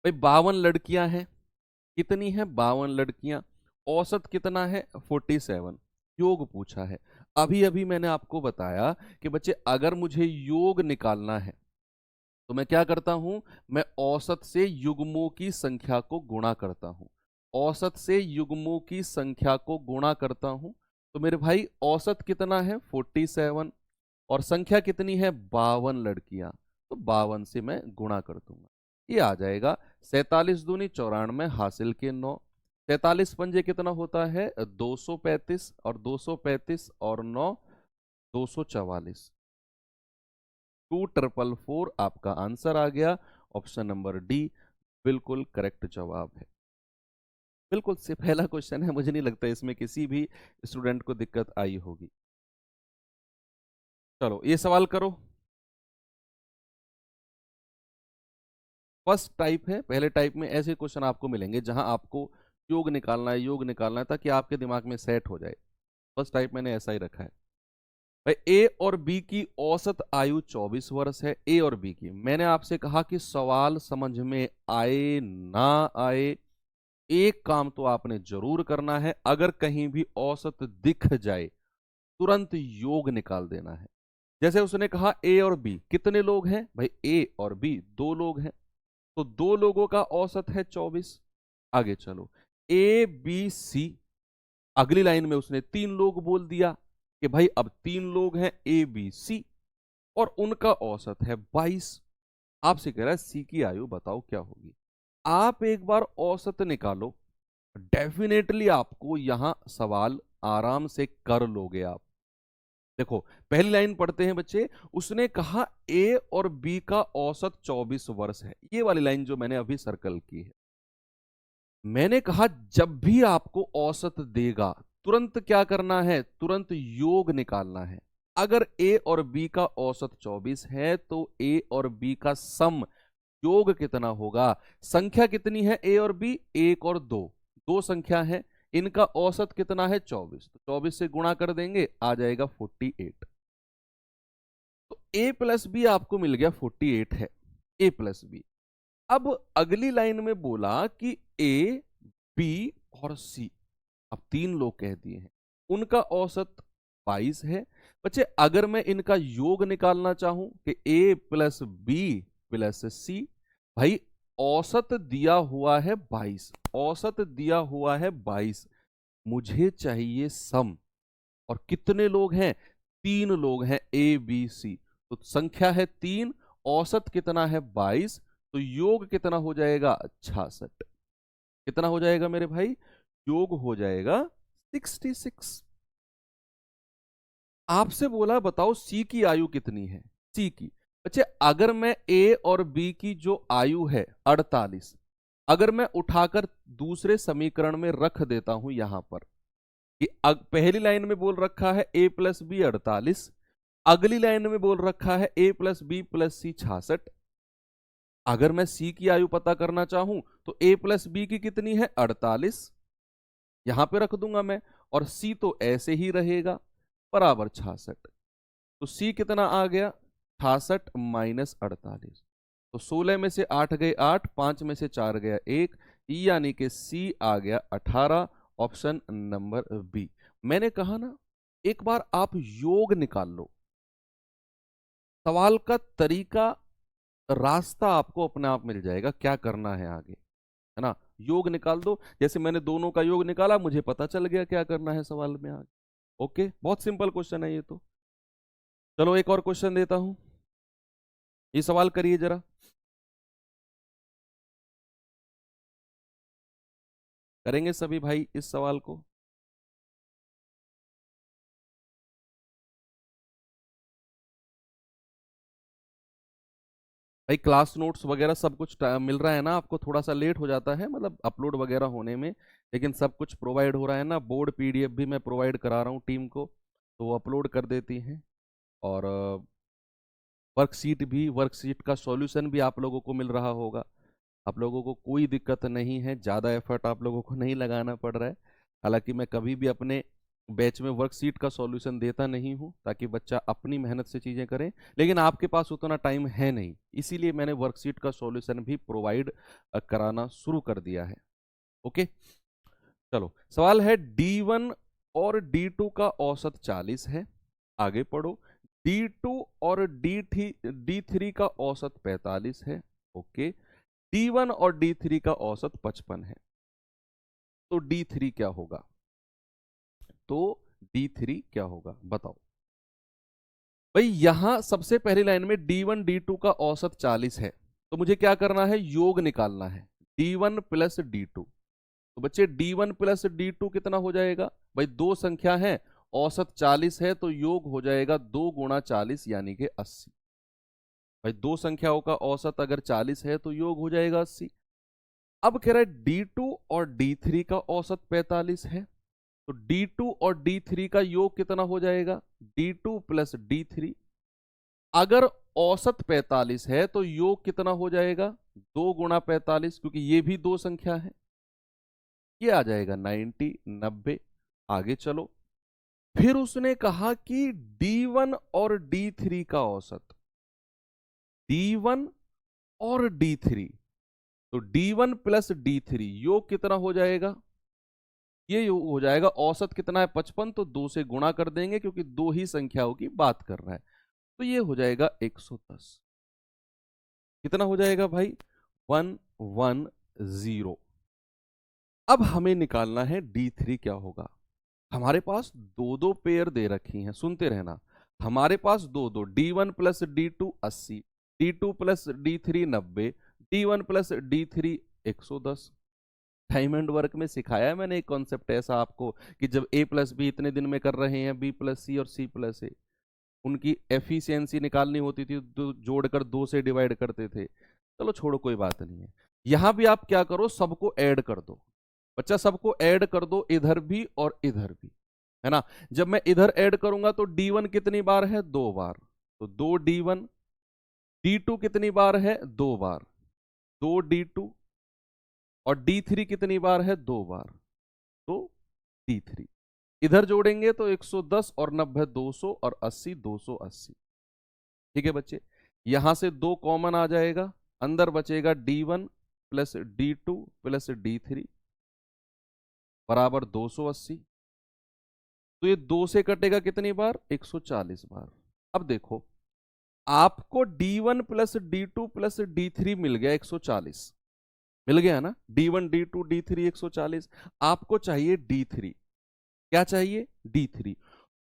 भाई 52 लड़कियां हैं, कितनी है? 52 लड़कियां, औसत कितना है? 47, योग पूछा है। अभी अभी मैंने आपको बताया कि बच्चे अगर मुझे योग निकालना है तो मैं क्या करता हूं? मैं औसत से युग्मों की संख्या को गुणा करता हूं, औसत से युग्मों की संख्या को गुणा करता हूं। तो मेरे भाई औसत कितना है? 47, और संख्या कितनी है? 52 लड़कियां, तो 52 से मैं गुणा कर दूंगा, ये आ जाएगा 47 दूनी 94, हासिल के 9, 43 पंजे कितना होता है? 235, और 235 और 9 244, 2444 आपका आंसर आ गया। ऑप्शन नंबर डी बिल्कुल करेक्ट जवाब है। बिल्कुल से पहला क्वेश्चन है, मुझे नहीं लगता इसमें किसी भी स्टूडेंट को दिक्कत आई होगी। चलो ये सवाल करो। फर्स्ट टाइप है, पहले टाइप में ऐसे क्वेश्चन आपको मिलेंगे जहां आपको योग निकालना है, योग निकालना है, ताकि आपके दिमाग में सेट हो जाए। फर्स्ट टाइप मैंने ऐसा ही रखा है। भाई ए और बी की औसत आयु 24 वर्ष है, ए और बी की। मैंने आपसे कहा कि सवाल समझ में आए ना आए, एक काम तो आपने जरूर करना है, अगर कहीं भी औसत दिख जाए तुरंत योग निकाल देना है। जैसे उसने कहा ए और बी कितने लोग हैं? भाई ए और बी 2 लोग हैं, तो 2 लोगों का औसत है 24। आगे चलो, ए बी सी, अगली लाइन में उसने 3 लोग बोल दिया कि भाई अब 3 लोग हैं ए बी सी, और उनका औसत है 22। आपसे कह रहा है सी की आयु बताओ क्या होगी। आप एक बार औसत निकालो, डेफिनेटली आपको यहां सवाल आराम से कर लोगे आप। देखो पहली लाइन पढ़ते हैं बच्चे, उसने कहा ए और बी का औसत 24 वर्ष है, ये वाली लाइन जो मैंने अभी सर्कल की है। मैंने कहा जब भी आपको औसत देगा तुरंत क्या करना है? तुरंत योग निकालना है। अगर ए और बी का औसत 24 है तो ए और बी का सम योग कितना होगा? संख्या कितनी है ए और बी? 1 और 2, दो संख्या है, इनका औसत कितना है? 24, तो 24 से गुणा कर देंगे, आ जाएगा 48। तो a प्लस बी आपको मिल गया 48 है, a प्लस बी। अब अगली लाइन में बोला कि a, b और c, अब तीन लोग कह दिए हैं, उनका औसत 22 है। बच्चे अगर मैं इनका योग निकालना चाहूं कि a प्लस बी प्लस सी, भाई औसत दिया हुआ है 22, औसत दिया हुआ है 22, मुझे चाहिए सम। और कितने लोग हैं? तीन लोग हैं, ए बी सी। तो संख्या है तीन, औसत कितना है 22, तो योग कितना हो जाएगा 66। कितना हो जाएगा मेरे भाई? योग हो जाएगा 66। आपसे बोला बताओ सी की आयु कितनी है, सी की। बच्चे अगर मैं ए और बी की जो आयु है 48, अगर मैं उठाकर दूसरे समीकरण में रख देता हूं यहां पर कि पहली लाइन में बोल रखा है ए प्लस बी 48, अगली लाइन में बोल रखा है ए प्लस बी प्लस सी 66। अगर मैं सी की आयु पता करना चाहूं तो ए प्लस बी की कितनी है 48, यहां पे रख दूंगा मैं, और सी तो ऐसे ही रहेगा बराबर 66। तो सी कितना आ गया 68 माइनस 48, तो 16 में से 8 गए 8, 5 में से 4 गया 1, यानी कि सी आ गया 18, ऑप्शन नंबर बी। मैंने कहा ना एक बार आप योग निकाल लो, सवाल का तरीका, रास्ता आपको अपने आप मिल जाएगा क्या करना है आगे, है ना। योग निकाल दो, जैसे मैंने दोनों का योग निकाला, मुझे पता चल गया क्या करना है सवाल में आगे। ओके, बहुत सिंपल क्वेश्चन है ये तो। चलो एक और क्वेश्चन देता हूं, ये सवाल करिए जरा। करेंगे सभी भाई इस सवाल को? भाई क्लास नोट्स वगैरह सब कुछ मिल रहा है ना आपको? थोड़ा सा लेट हो जाता है मतलब अपलोड वगैरह होने में, लेकिन सब कुछ प्रोवाइड हो रहा है ना। बोर्ड पीडीएफ भी मैं प्रोवाइड करा रहा हूँ टीम को, तो वो अपलोड कर देती हैं। और वर्कशीट भी, वर्कशीट का सॉल्यूशन भी आप लोगों को मिल रहा होगा। आप लोगों को कोई दिक्कत नहीं है, ज़्यादा एफर्ट आप लोगों को नहीं लगाना पड़ रहा है। हालांकि मैं कभी भी अपने बैच में वर्कशीट का सॉल्यूशन देता नहीं हूं, ताकि बच्चा अपनी मेहनत से चीज़ें करे, लेकिन आपके पास उतना टाइम है नहीं, इसीलिए मैंने वर्कशीट का सॉल्यूशन भी प्रोवाइड कराना शुरू कर दिया है। ओके, चलो सवाल है D1 और D2 का औसत 40 है। आगे पढ़ो। D2 और D3 का औसत 45 है। ओके, D1 और D3 का औसत 55 है। तो D3 क्या होगा? तो D3 क्या होगा बताओ भाई। यहां सबसे पहली लाइन में D1 D2 का औसत 40 है, तो मुझे क्या करना है? योग निकालना है, D1 प्लस D2। तो बच्चे D1 प्लस D2 कितना हो जाएगा? भाई दो संख्या है, औसत 40 है, तो योग हो जाएगा 2 गुणा 40 यानी कि 80। भाई दो संख्याओं का औसत अगर 40 है तो योग हो जाएगा 80। अब कह रहा है D2 और D3 का औसत 45 है, तो D2 और D3 का योग कितना हो जाएगा? D2 plus D3। अगर औसत 45 है तो योग कितना हो जाएगा? 2 गुणा 45, क्योंकि ये भी दो संख्या है, ये आ जाएगा 90, 90। आगे चलो, फिर उसने कहा कि D1 और D3 का औसत, D1 और D3, तो D1 प्लस D3 योग कितना हो जाएगा? ये योग हो जाएगा, औसत कितना है 55, तो 2 से गुणा कर देंगे क्योंकि दो ही संख्याओं की बात कर रहा है, तो ये हो जाएगा 110। कितना हो जाएगा भाई? 110। अब हमें निकालना है D3 क्या होगा। हमारे पास दो दो पेयर दे रखी हैं, सुनते रहना। हमारे पास दो दो, D1 plus D2 80, D2 plus D3 90, D1 plus D3 110। Diamond work में सिखाया है मैंने एक कॉन्सेप्ट ऐसा आपको, कि जब A प्लस बी इतने दिन में कर रहे हैं, B प्लस सी और C प्लस ए, उनकी एफिशिएंसी निकालनी होती थी तो जोड़कर 2 से डिवाइड करते थे। चलो छोड़ो, कोई बात नहीं है। यहां भी आप क्या करो, सबको ऐड कर दो। बच्चा सबको ऐड कर दो, इधर भी और इधर भी, है ना। जब मैं इधर ऐड करूंगा तो D1 कितनी बार है? 2 बार, तो 2D1। D2 कितनी बार है? 2 बार, 2D2। और D3 कितनी बार है? 2 बार, तो D3। इधर जोड़ेंगे तो 110 और 90 200 और 80 280। ठीक है बच्चे, यहां से 2 कॉमन आ जाएगा, अंदर बचेगा D1 plus D2 plus D3 बराबर 280। तो ये 2 से कटेगा कितनी बार? 140 बार। अब देखो, आपको D1 plus D2 plus D3 मिल गया 140, मिल गया ना, D1 D2 D3 140। आपको चाहिए D3, क्या चाहिए? D3।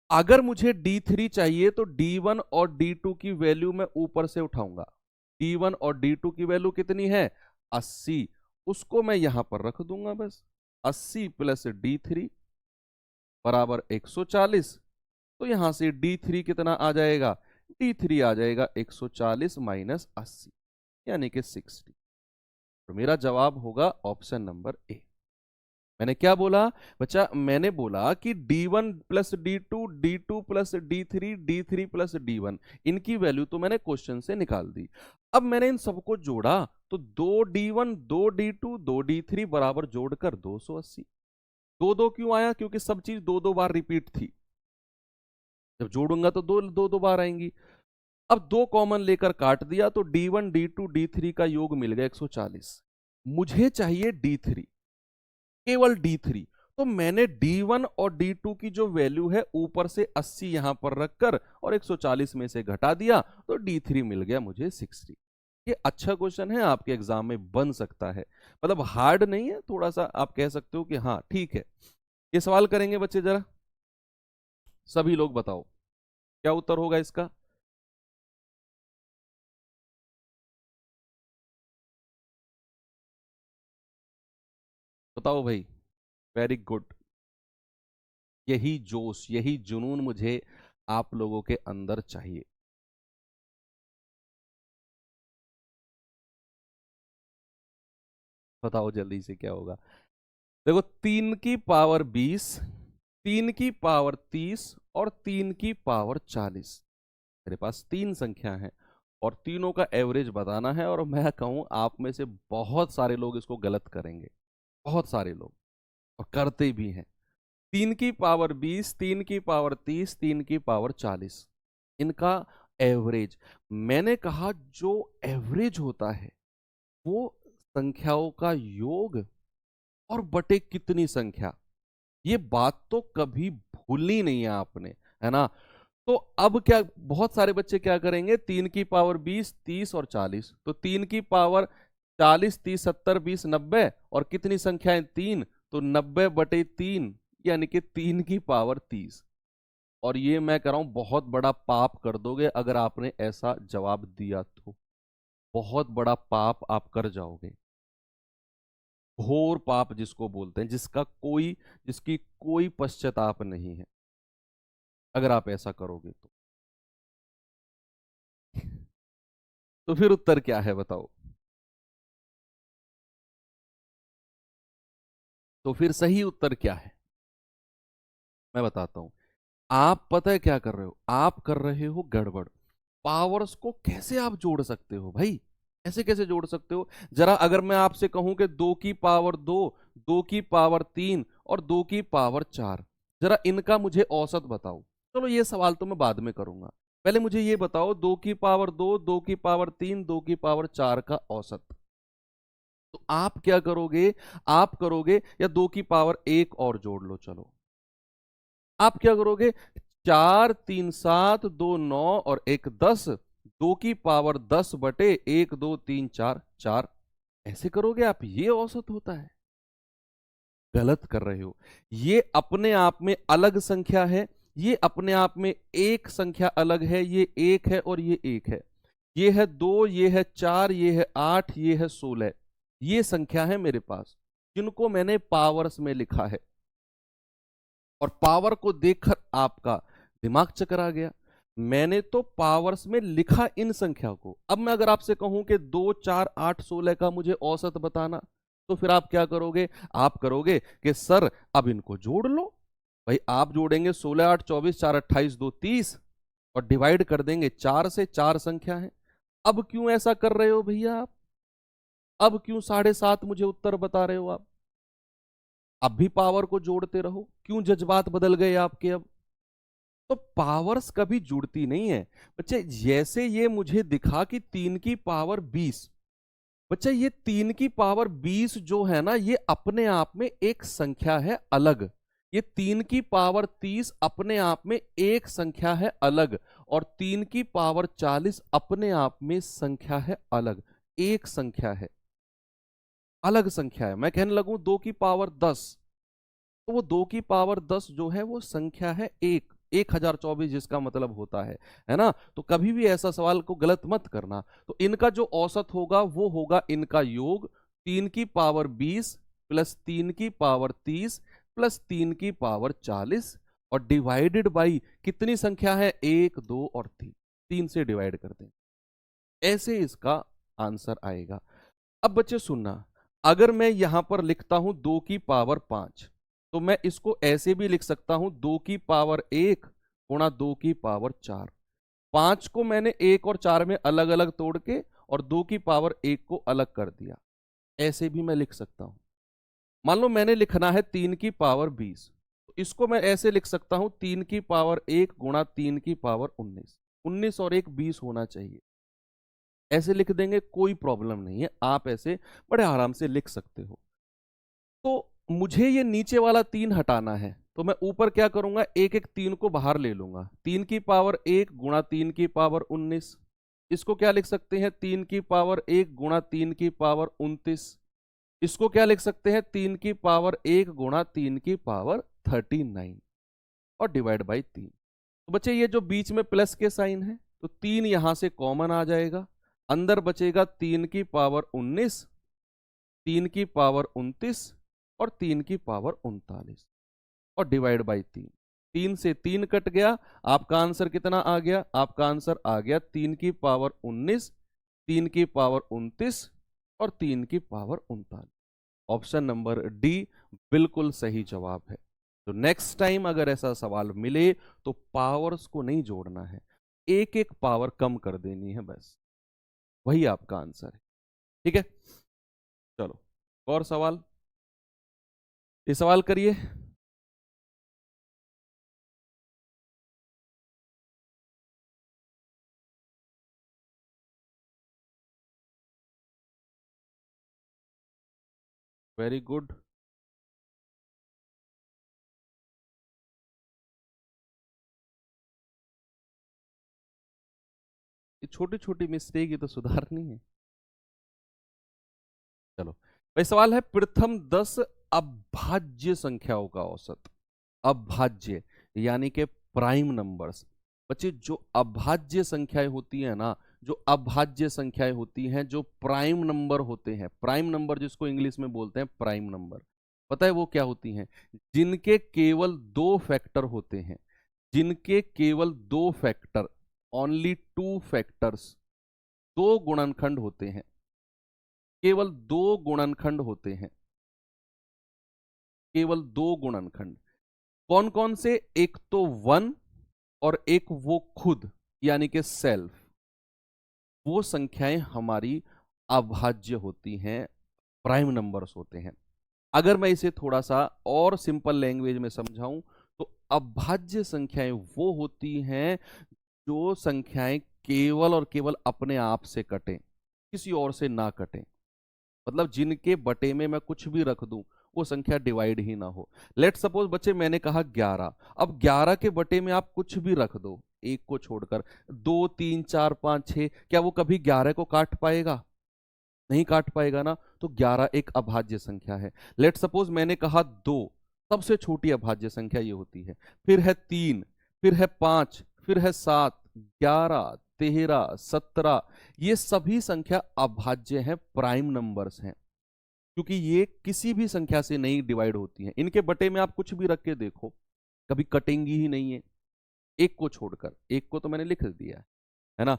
अगर मुझे D3 चाहिए तो D1 और D2 की वैल्यू मैं ऊपर से उठाऊंगा। D1 और D2 की वैल्यू कितनी है? 80, उसको मैं यहां पर रख दूंगा बस। 80 प्लस D3 बराबर 140। तो यहां से D3 कितना आ जाएगा? D3 आ जाएगा 140 माइनस 80, यानी कि 60। तो मेरा जवाब होगा ऑप्शन नंबर ए। मैंने क्या बोला बच्चा? मैंने बोला कि D1 plus D2 D2 plus D3 D3 plus D1, इनकी वैल्यू तो मैंने क्वेश्चन से निकाल दी। अब मैंने इन सबको जोड़ा तो 2D1 2D2 2D3 बराबर जोड़कर 280। दो दो क्यों आया? क्योंकि सब चीज दो दो बार रिपीट थी, जब जोड़ूंगा तो दो दो दो बार आएंगी। अब 2 कॉमन लेकर काट दिया तो D1 D2 D3 का योग मिल गया 140। मुझे चाहिए D3, केवल D3। तो मैंने D1 और D2 की जो वैल्यू है ऊपर से 80 यहां पर रखकर और 140 में से घटा दिया तो D3 मिल गया मुझे 60। ये अच्छा क्वेश्चन है, आपके एग्जाम में बन सकता है, मतलब हार्ड नहीं है, थोड़ा सा आप कह सकते हो कि हाँ ठीक है। ये सवाल करेंगे बच्चे, जरा सभी लोग बताओ क्या उत्तर होगा इसका? बताओ भाई। Very good. यही जोश, यही जुनून मुझे आप लोगों के अंदर चाहिए। बताओ जल्दी से क्या होगा। देखो, 3 की पावर 20, 3 की पावर 30 और 3 की पावर 40। मेरे पास 3 संख्या है और तीनों का एवरेज बताना है, और मैं कहूं आप में से बहुत सारे लोग इसको गलत करेंगे, बहुत सारे लोग, और करते भी हैं। 3 की पावर 20, 3 की पावर 30, 3 की पावर 40, इनका एवरेज। मैंने कहा जो एवरेज होता है वो संख्याओं का योग और बटे कितनी संख्या, ये बात तो कभी भूलनी नहीं है आपने, है ना। तो अब क्या, बहुत सारे बच्चे क्या करेंगे, 3 की पावर 20 30 और 40, तो 3 की पावर 40 30 70 20 90, और कितनी संख्याएं? 3, तो 90/3, यानी कि 3 की पावर 30। और ये मैं कह रहा हूं बहुत बड़ा पाप कर दोगे अगर आपने ऐसा जवाब दिया तो, बहुत बड़ा पाप आप कर जाओगे। घोर पाप जिसको बोलते हैं, जिसकी कोई पश्चाताप नहीं है, अगर आप ऐसा करोगे तो। तो फिर उत्तर क्या है बताओ? तो फिर सही उत्तर क्या है मैं बताता हूं। आप पता है क्या कर रहे हो? आप कर रहे हो गड़बड़। पावर्स को कैसे आप जोड़ सकते हो भाई? ऐसे कैसे जोड़ सकते हो? जरा अगर मैं आपसे कहूं कि 2 की पावर 2, 2 की पावर 3 और 2 की पावर 4, जरा इनका मुझे औसत बताओ। चलो ये सवाल तो मैं बाद में करूंगा, पहले मुझे ये बताओ, 2 की पावर 2, 2 की पावर 3, 2 की पावर 4 का औसत। तो आप क्या करोगे? आप करोगे, या 2 की पावर 1 और जोड़ लो, चलो। आप क्या करोगे? 4 3 7 2 9 और 1 10, 2 की पावर 10/1 2 3 4 4, ऐसे करोगे आप, ये औसत होता है? गलत कर रहे हो। ये अपने आप में अलग संख्या है, ये अपने आप में एक संख्या अलग है, ये 1 है और ये 1 है, ये है 2, ये है 4, ये है 8, ये है 16। ये संख्या है मेरे पास, जिनको मैंने पावर्स में लिखा है, और पावर को देखकर आपका दिमाग चकरा गया। मैंने तो पावर्स में लिखा इन संख्या को। अब मैं अगर आपसे कहूं कि 2 4 8 16 का मुझे औसत बताना, तो फिर आप क्या करोगे? आप करोगे कि सर अब इनको जोड़ लो। भाई आप जोड़ेंगे 16 8 24 4 28 2 30, और डिवाइड कर देंगे 4 से, 4 संख्या है। अब क्यों ऐसा कर रहे हो भैया आप? अब क्यों 7.5 मुझे उत्तर बता रहे हो आप? अब भी पावर को जोड़ते रहो, क्यों जज्बात बदल गए आपके अब? तो पावर्स कभी जुड़ती नहीं है बच्चे। जैसे ये मुझे दिखा कि 3 की पावर 20, बच्चा ये 3 की पावर 20 जो है ना, ये अपने आप में एक संख्या है अलग। ये 3 की पावर 30 अपने आप में एक संख्या है अलग, और 3 की पावर 40 अपने आप में संख्या है अलग। एक संख्या है, अलग संख्या है। मैं कहने लगूं 2 की पावर 10, तो वो 2 की पावर 10 जो है वो संख्या है एक, 1024, जिसका मतलब होता है ना। तो कभी भी ऐसा सवाल को गलत मत करना। तो इनका जो औसत होगा वो होगा इनका योग, 3 की पावर 20 प्लस 3 की पावर 30 प्लस 3 की पावर 40, और डिवाइडेड बाई कितनी संख्या है, 1 2 और 3, 3 से डिवाइड कर दें, ऐसे इसका आंसर आएगा। अब बच्चे सुनना, अगर मैं यहां पर लिखता हूं 2 की पावर 5, तो मैं इसको ऐसे भी लिख सकता हूं 2 की पावर 1 गुणा 2 की पावर 4। 5 को मैंने 1 और 4 में अलग अलग तोड़ के और 2 की पावर 1 को अलग कर दिया, ऐसे भी मैं लिख सकता हूं। मान लो मैंने लिखना है 3 की पावर 20, तो इसको मैं ऐसे लिख सकता हूं 3 की पावर 1 गुणा 3 की पावर 19। 19 और 1 20 होना चाहिए, ऐसे लिख देंगे, कोई प्रॉब्लम नहीं है, आप ऐसे बड़े आराम से लिख सकते हो। तो मुझे ये नीचे वाला 3 हटाना है, तो मैं ऊपर क्या करूंगा, एक एक 3 को बाहर ले लूंगा। 3 की पावर 1 गुणा 3 की पावर 19, इसको क्या लिख सकते हैं, 3 की पावर 1 गुणा 3 की पावर 29। इसको क्या लिख सकते हैं, 3 की पावर 1 गुणा 3 की पावर 39, और डिवाइड बाई 3। तो बच्चे ये जो बीच में प्लस के साइन है, तो 3 यहां से कॉमन आ जाएगा, अंदर बचेगा 3 की पावर 19, 3 की पावर 29 और 3 की पावर 39, और डिवाइड बाई 3। 3 से 3 कट गया, आपका आंसर कितना आ गया, आपका आंसर आ गया 3 की पावर 19, 3 की पावर 29 और 3 की पावर 39। ऑप्शन नंबर डी बिल्कुल सही जवाब है। तो नेक्स्ट टाइम अगर ऐसा सवाल मिले तो पावर्स को नहीं जोड़ना है, एक एक पावर कम कर देनी है बस, वही आपका आंसर है। ठीक है, चलो और सवाल, ये सवाल करिए। Very good. ये छोटी छोटी मिस्टेक ही तो सुधारनी है। चलो भाई, सवाल है, प्रथम 10 अभाज्य संख्याओं का औसत। अभाज्य यानी कि प्राइम नंबर्स। बच्चे जो अभाज्य संख्याएं होती है ना, जो अभाज्य संख्याएं होती हैं, जो प्राइम नंबर होते हैं, प्राइम नंबर जिसको इंग्लिश में बोलते हैं प्राइम नंबर, पता है वो क्या होती हैं, जिनके केवल 2 फैक्टर होते हैं, जिनके केवल 2 फैक्टर, ओनली 2 फैक्टर्स, 2 गुणनखंड होते हैं, केवल 2 गुणनखंड होते हैं, केवल 2 गुणनखंड। कौन कौन से, एक तो 1 और एक वो खुद, यानी कि सेल्फ, वो संख्याएं हमारी अभाज्य होती हैं, प्राइम नंबर्स होते हैं। अगर मैं इसे थोड़ा सा और सिंपल लैंग्वेज में समझाऊं, तो अभाज्य संख्याएं वो होती हैं जो संख्याएं केवल और केवल अपने आप से कटें, किसी और से ना कटें। मतलब जिनके बटे में मैं कुछ भी रख दूं, वो संख्या डिवाइड ही ना हो। लेट सपोज बच्चे मैंने कहा 11, अब 11 के बटे में आप कुछ भी रख दो, एक को छोड़कर, 2 3 4 5 6, क्या वो कभी 11 को काट पाएगा, नहीं काट पाएगा ना। तो 11 एक अभाज्य संख्या है। लेट सपोज मैंने कहा 2, सबसे छोटी अभाज्य संख्या ये होती है, फिर है 3, फिर है 5, फिर है 7, 11, 13, 17, ये सभी संख्या अभाज्य हैं, प्राइम नंबर्स हैं, क्योंकि ये किसी भी संख्या से नहीं डिवाइड होती हैं। इनके बटे में आप कुछ भी रख के देखो, कभी कटेंगी ही नहीं है, एक को छोड़कर, एक को तो मैंने लिख दिया है ना।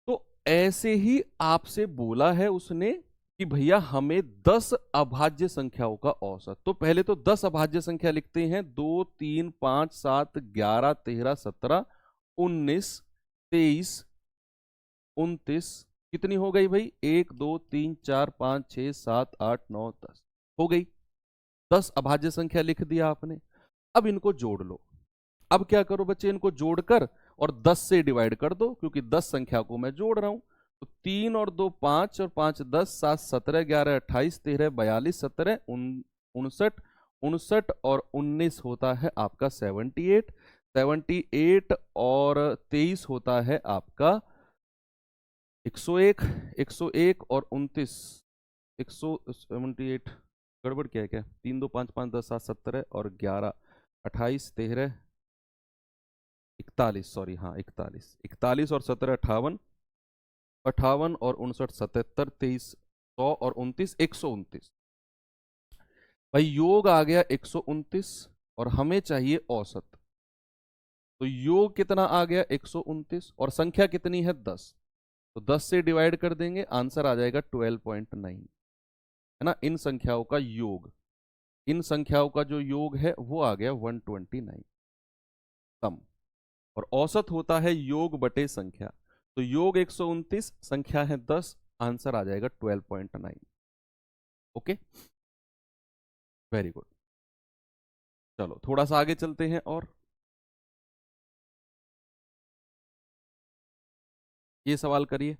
तो ऐसे ही आपसे बोला है उसने कि भैया हमें 10 अभाज्य संख्याओं का औसत। तो पहले तो 10 अभाज्य संख्या लिखते हैं, 2 3 5 7 11 13 17 19 23 29, कितनी हो गई भाई, 1 2 3 4 5 6 7 8 9 10 हो गई। 10 अभाज्य संख्या लिख दिया आपने। अब इनको जोड़ लो, अब क्या करो बच्चे, इनको जोड़कर और 10 से डिवाइड कर दो, क्योंकि 10 संख्या को मैं जोड़ रहा हूं। तो 3 और 2 5 और 5 10, 7 17 11 28 13 42 17 59, 59 और 19 होता है आपका 78, 78 और 23 होता है आपका 101, 101 और 29, 178, गड़बड़ क्या है क्या, 3 2 5 5 10 7 17 और 11 28 13 41, सॉरी हाँ 41, 41 और 17 58, 58 और 59 77 23 100 और 29 129। भाई योग आ गया 129 और हमें चाहिए औसत। तो योग कितना आ गया 129 और संख्या कितनी है 10, तो 10 से डिवाइड कर देंगे, आंसर आ जाएगा 12.9, है ना। इन संख्याओं का योग, इन संख्याओं का जो योग है वो आ गया 129 सम। और औसत होता है योग बटे संख्या। तो योग 129, संख्या है 10, आंसर आ जाएगा 12.9। Okay, very good. चलो थोड़ा सा आगे चलते हैं और ये सवाल करिए।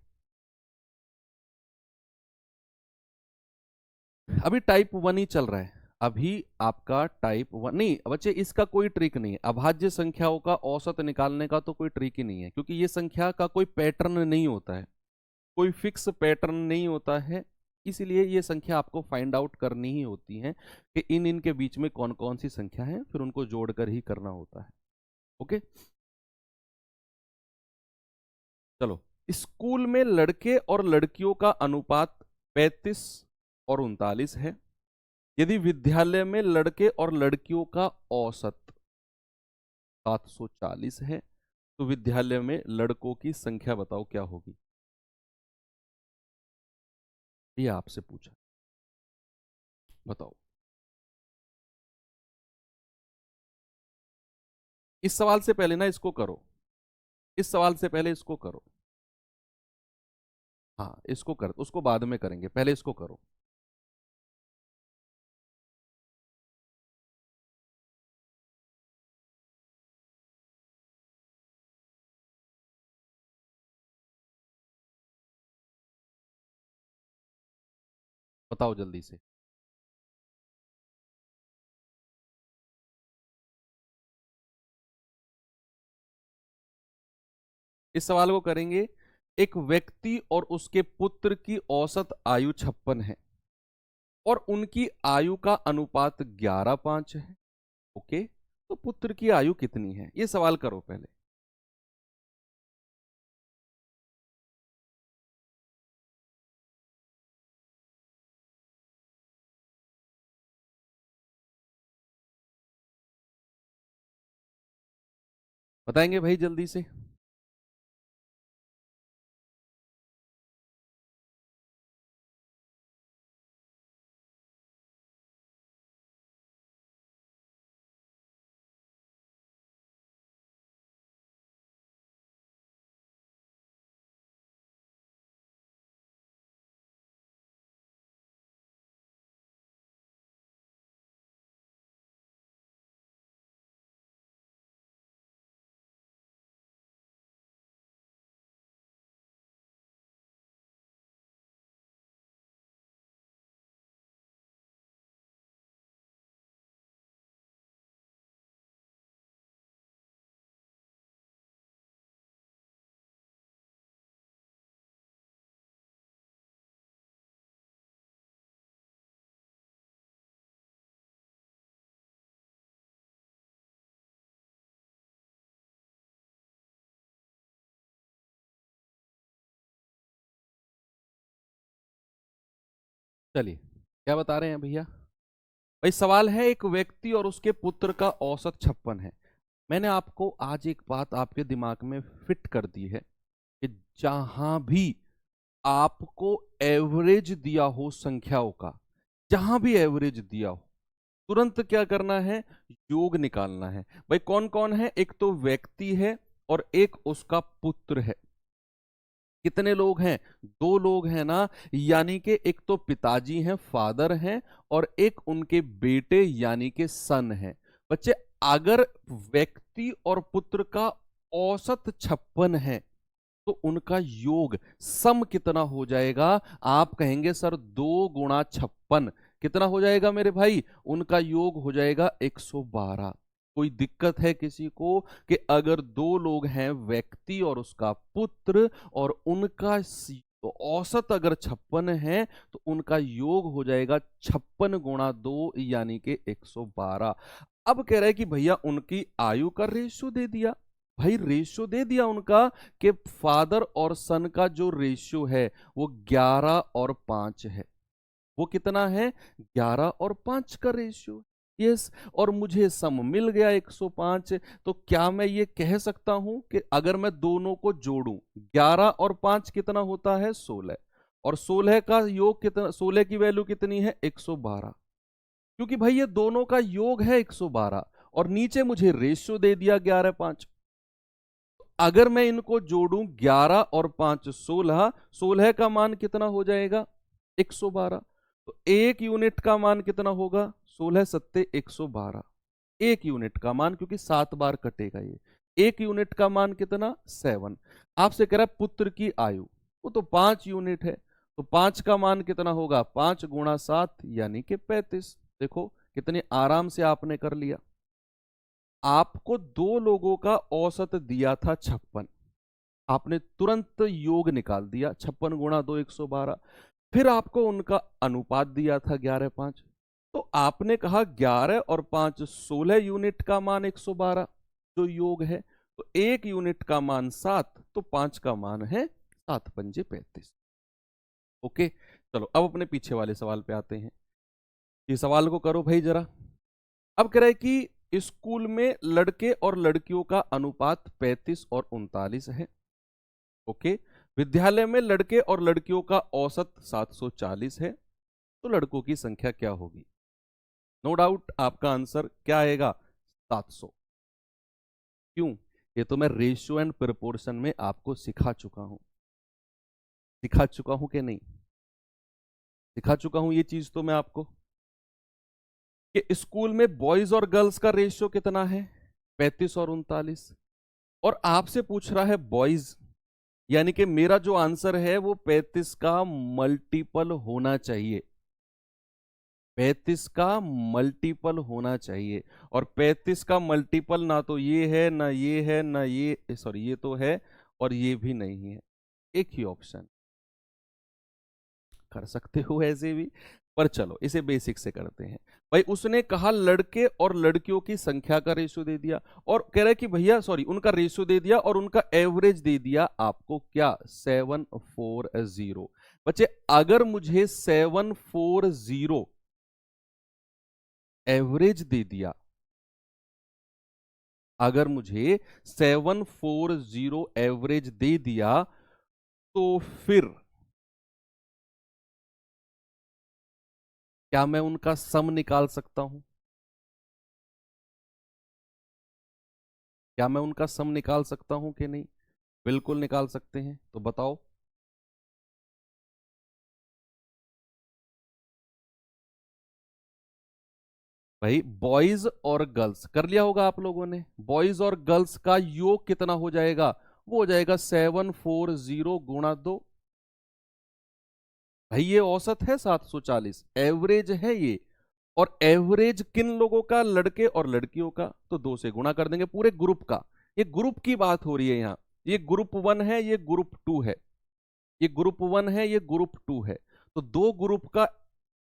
अभी टाइप 1 ही चल रहा है, अभी आपका टाइप 1 नहीं बच्चे, इसका कोई ट्रिक नहीं है। अभाज्य संख्याओं का औसत निकालने का तो कोई ट्रिक ही नहीं है, क्योंकि ये संख्या का कोई पैटर्न नहीं होता है, कोई फिक्स पैटर्न नहीं होता है। इसीलिए ये संख्या आपको फाइंड आउट करनी ही होती है कि इन इनके बीच में कौन कौन सी संख्या है, फिर उनको जोड़कर ही करना होता है। ओके, चलो। स्कूल में लड़के और लड़कियों का अनुपात 35 और 39 है। यदि विद्यालय में लड़के और लड़कियों का औसत 740 है, तो विद्यालय में लड़कों की संख्या बताओ क्या होगी। ये आपसे पूछा, बताओ। इस सवाल से पहले ना इसको करो, इस सवाल से पहले इसको करो। हाँ इसको कर, उसको बाद में करेंगे, पहले इसको करो। बताओ जल्दी से। इस सवाल को करेंगे, एक व्यक्ति और उसके पुत्र की औसत आयु 56 है और उनकी आयु का अनुपात 11:5 है। ओके, तो पुत्र की आयु कितनी है, ये सवाल करो पहले। बताएंगे भाई जल्दी से। चलिए, क्या बता रहे हैं भैया। भाई सवाल है, एक व्यक्ति और उसके पुत्र का औसत 56 है। मैंने आपको आज एक बात आपके दिमाग में फिट कर दी है कि जहां भी आपको एवरेज दिया हो संख्याओं का, जहां भी एवरेज दिया हो, तुरंत क्या करना है, योग निकालना है। भाई कौन कौन है, एक तो व्यक्ति है और एक उसका पुत्र है। कितने लोग हैं, दो लोग हैं ना, यानी कि एक तो पिताजी हैं, फादर हैं, और एक उनके बेटे यानी कि सन है। बच्चे अगर व्यक्ति व्यक्ति और पुत्र का औसत 56 है, तो उनका योग सम कितना हो जाएगा? आप कहेंगे सर 2 × 56 कितना हो जाएगा मेरे भाई? उनका योग हो जाएगा 112। कोई दिक्कत है किसी को कि अगर दो लोग हैं, व्यक्ति और उसका पुत्र, और उनका औसत अगर 56 है तो उनका योग हो जाएगा 56 × 2 यानी कि 112। अब कह रहा है कि भैया उनकी आयु का रेशियो दे दिया। भाई रेशियो दे दिया उनका कि फादर और सन का जो रेशियो है वो 11 और 5 है। वो कितना है? 11 और 5 का रेशियो। यस, और मुझे सम मिल गया 105। तो क्या मैं ये कह सकता हूं कि अगर मैं दोनों को जोड़ूं, 11 और 5 कितना होता है? 16। और 16 का योग कितना, 16 की वैल्यू कितनी है? 112। क्योंकि भाई ये दोनों का योग है 112 और नीचे मुझे रेशियो दे दिया 11/5। अगर मैं इनको जोड़ूं 11 और 5 16, 16 का मान कितना हो जाएगा? 112। तो एक यूनिट का मान कितना होगा? 16 × 7 = 112। एक यूनिट का मान, क्योंकि 7 बार कटेगा ये। एक यूनिट का मान कितना? 7। आपसे कह रहा है पुत्र की आयु, वो तो 5 यूनिट है, तो 5 का मान कितना होगा? 5 × 7 यानी कि 35। देखो कितने आराम से आपने कर लिया। आपको दो लोगों का औसत दिया था 56, आपने तुरंत योग निकाल दिया, 56 × 2 112। फिर आपको उनका अनुपात दिया था 11/5, तो आपने कहा 11 और 5 16 यूनिट का मान 112 जो योग है, तो एक यूनिट का मान 7, तो 5 का मान है 7×5 = 35। ओके, चलो अब अपने पीछे वाले सवाल पे आते हैं। ये सवाल को करो भाई जरा। अब कह रहा है कि स्कूल में लड़के और लड़कियों का अनुपात 35 और 39 है। ओके, विद्यालय में लड़के और लड़कियों का औसत 740 है, तो लड़कों की संख्या क्या होगी? नो डाउट आपका आंसर क्या आएगा? 700। क्यों? ये तो मैं रेशियो एंड प्रोपोर्शन में आपको सिखा चुका हूं। सिखा चुका हूं कि नहीं? सिखा चुका हूं ये चीज तो मैं आपको, कि स्कूल में बॉयज और गर्ल्स का रेशियो कितना है? 35 और 39। और आपसे पूछ रहा है बॉयज, यानी कि मेरा जो आंसर है वो 35 का मल्टीपल होना चाहिए। 35 का मल्टीपल होना चाहिए, और 35 का मल्टीपल ना तो ये है, ना ये है, ना ये, सॉरी ये तो है और ये भी नहीं है। एक ही ऑप्शन कर सकते हो ऐसे भी, पर चलो इसे बेसिक से करते हैं। भाई उसने कहा लड़के और लड़कियों की संख्या का रेशियो दे दिया, और कह रहा है कि भैया सॉरी उनका रेशियो दे दिया और उनका एवरेज दे दिया आपको क्या? 740। बच्चे अगर मुझे 740 एवरेज दे दिया, अगर मुझे 740 एवरेज दे दिया, तो फिर क्या मैं उनका सम निकाल सकता हूं? क्या मैं उनका सम निकाल सकता हूं कि नहीं? बिल्कुल निकाल सकते हैं, तो बताओ। भाई बॉयज और गर्ल्स कर लिया होगा आप लोगों ने, बॉयज और गर्ल्स का योग कितना हो जाएगा? वो हो जाएगा 740 × 2। भाई ये औसत है 740, एवरेज है ये, और एवरेज किन लोगों का? लड़के और लड़कियों का, तो 2 से गुणा कर देंगे पूरे ग्रुप का। ये ग्रुप की बात हो रही है यहाँ, ये ग्रुप 1 है, ये ग्रुप 2 है, ये ग्रुप 1 है, ये ग्रुप 2 है। तो दो ग्रुप का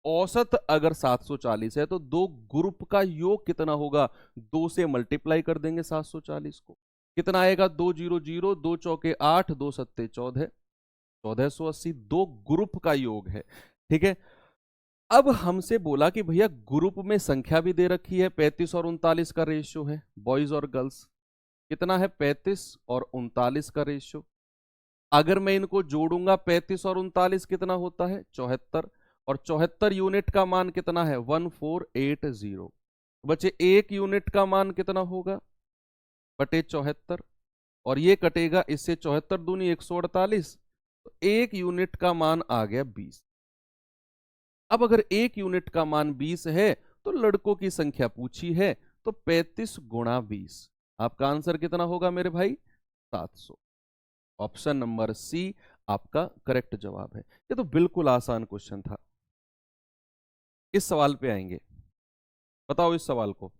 औसत अगर 740 है तो दो ग्रुप का योग कितना होगा? 2 से मल्टीप्लाई कर देंगे 740 को, कितना आएगा? 2 0 0, 2 चौके 8, 2 सत्ते 14, 1480 दो ग्रुप का योग है। ठीक है, अब हमसे बोला कि भैया ग्रुप में संख्या भी दे रखी है, 35 और 39 का रेशियो है, बॉयज और गर्ल्स कितना है? 35 और 39 का रेशियो। अगर मैं इनको जोड़ूंगा 35 और 39 कितना होता है? 74, और 74 यूनिट का मान कितना है? 1480। बच्चे एक यूनिट का मान कितना होगा? बटे 74, और ये कटेगा इससे, 74 दूनी 148, तो एक यूनिट का मान आ गया 20। अब अगर एक यूनिट का मान 20 है तो लड़कों की संख्या पूछी है, तो 35 × 20 आपका आंसर कितना होगा मेरे भाई? 700। ऑप्शन नंबर सी आपका करेक्ट जवाब है। ये तो बिल्कुल आसान क्वेश्चन था। इस सवाल पे आएंगे, बताओ इस सवाल को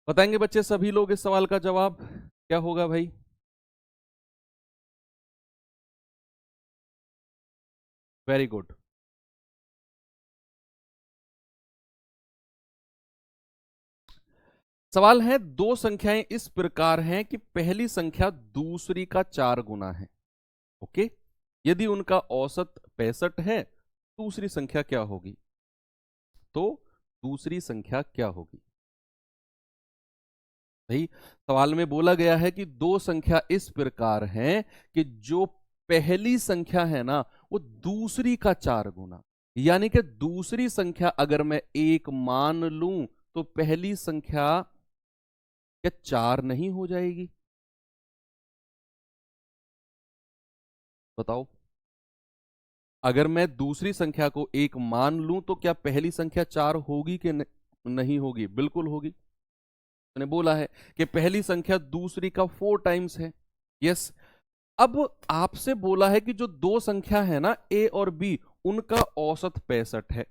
बताएंगे बच्चे सभी लोग इस सवाल का जवाब क्या होगा भाई? Very good. सवाल है, दो संख्याएं इस प्रकार हैं कि पहली संख्या दूसरी का 4 गुना है। ओके, यदि उनका औसत 65 है, दूसरी संख्या क्या होगी? तो दूसरी संख्या क्या होगी भाई? सवाल में बोला गया है कि दो संख्या इस प्रकार हैं कि जो पहली संख्या है ना, वो दूसरी का 4 गुना, यानी कि दूसरी संख्या अगर मैं एक मान लूं तो पहली संख्या क्या 4 नहीं हो जाएगी? बताओ, अगर मैं दूसरी संख्या को एक मान लूं तो क्या पहली संख्या 4 होगी कि नहीं होगी? बिल्कुल होगी। मैंने बोला है कि पहली संख्या दूसरी का 4 टाइम्स है। यस। अब आपसे बोला है कि जो दो संख्या है ना, ए और बी, उनका औसत 65 है।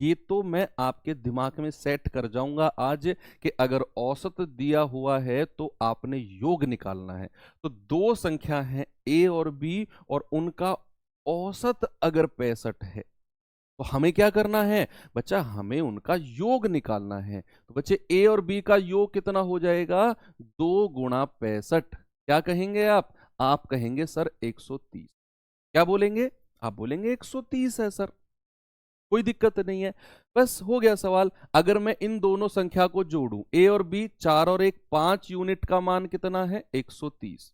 ये तो मैं आपके दिमाग में सेट कर जाऊंगा आज कि अगर औसत दिया हुआ है तो आपने योग निकालना है। तो दो संख्या है ए और बी, और उनका औसत अगर 65 है तो हमें क्या करना है बच्चा? हमें उनका योग निकालना है। तो बच्चे ए और बी का योग कितना हो जाएगा? 2 गुणा 65। क्या कहेंगे आप कहेंगे सर 130। क्या बोलेंगे? आप बोलेंगे 130 है सर, कोई दिक्कत नहीं है। बस हो गया सवाल। अगर मैं इन दोनों संख्या को जोड़ूं, ए और बी, 4 और 1 5 यूनिट का मान कितना है? 130।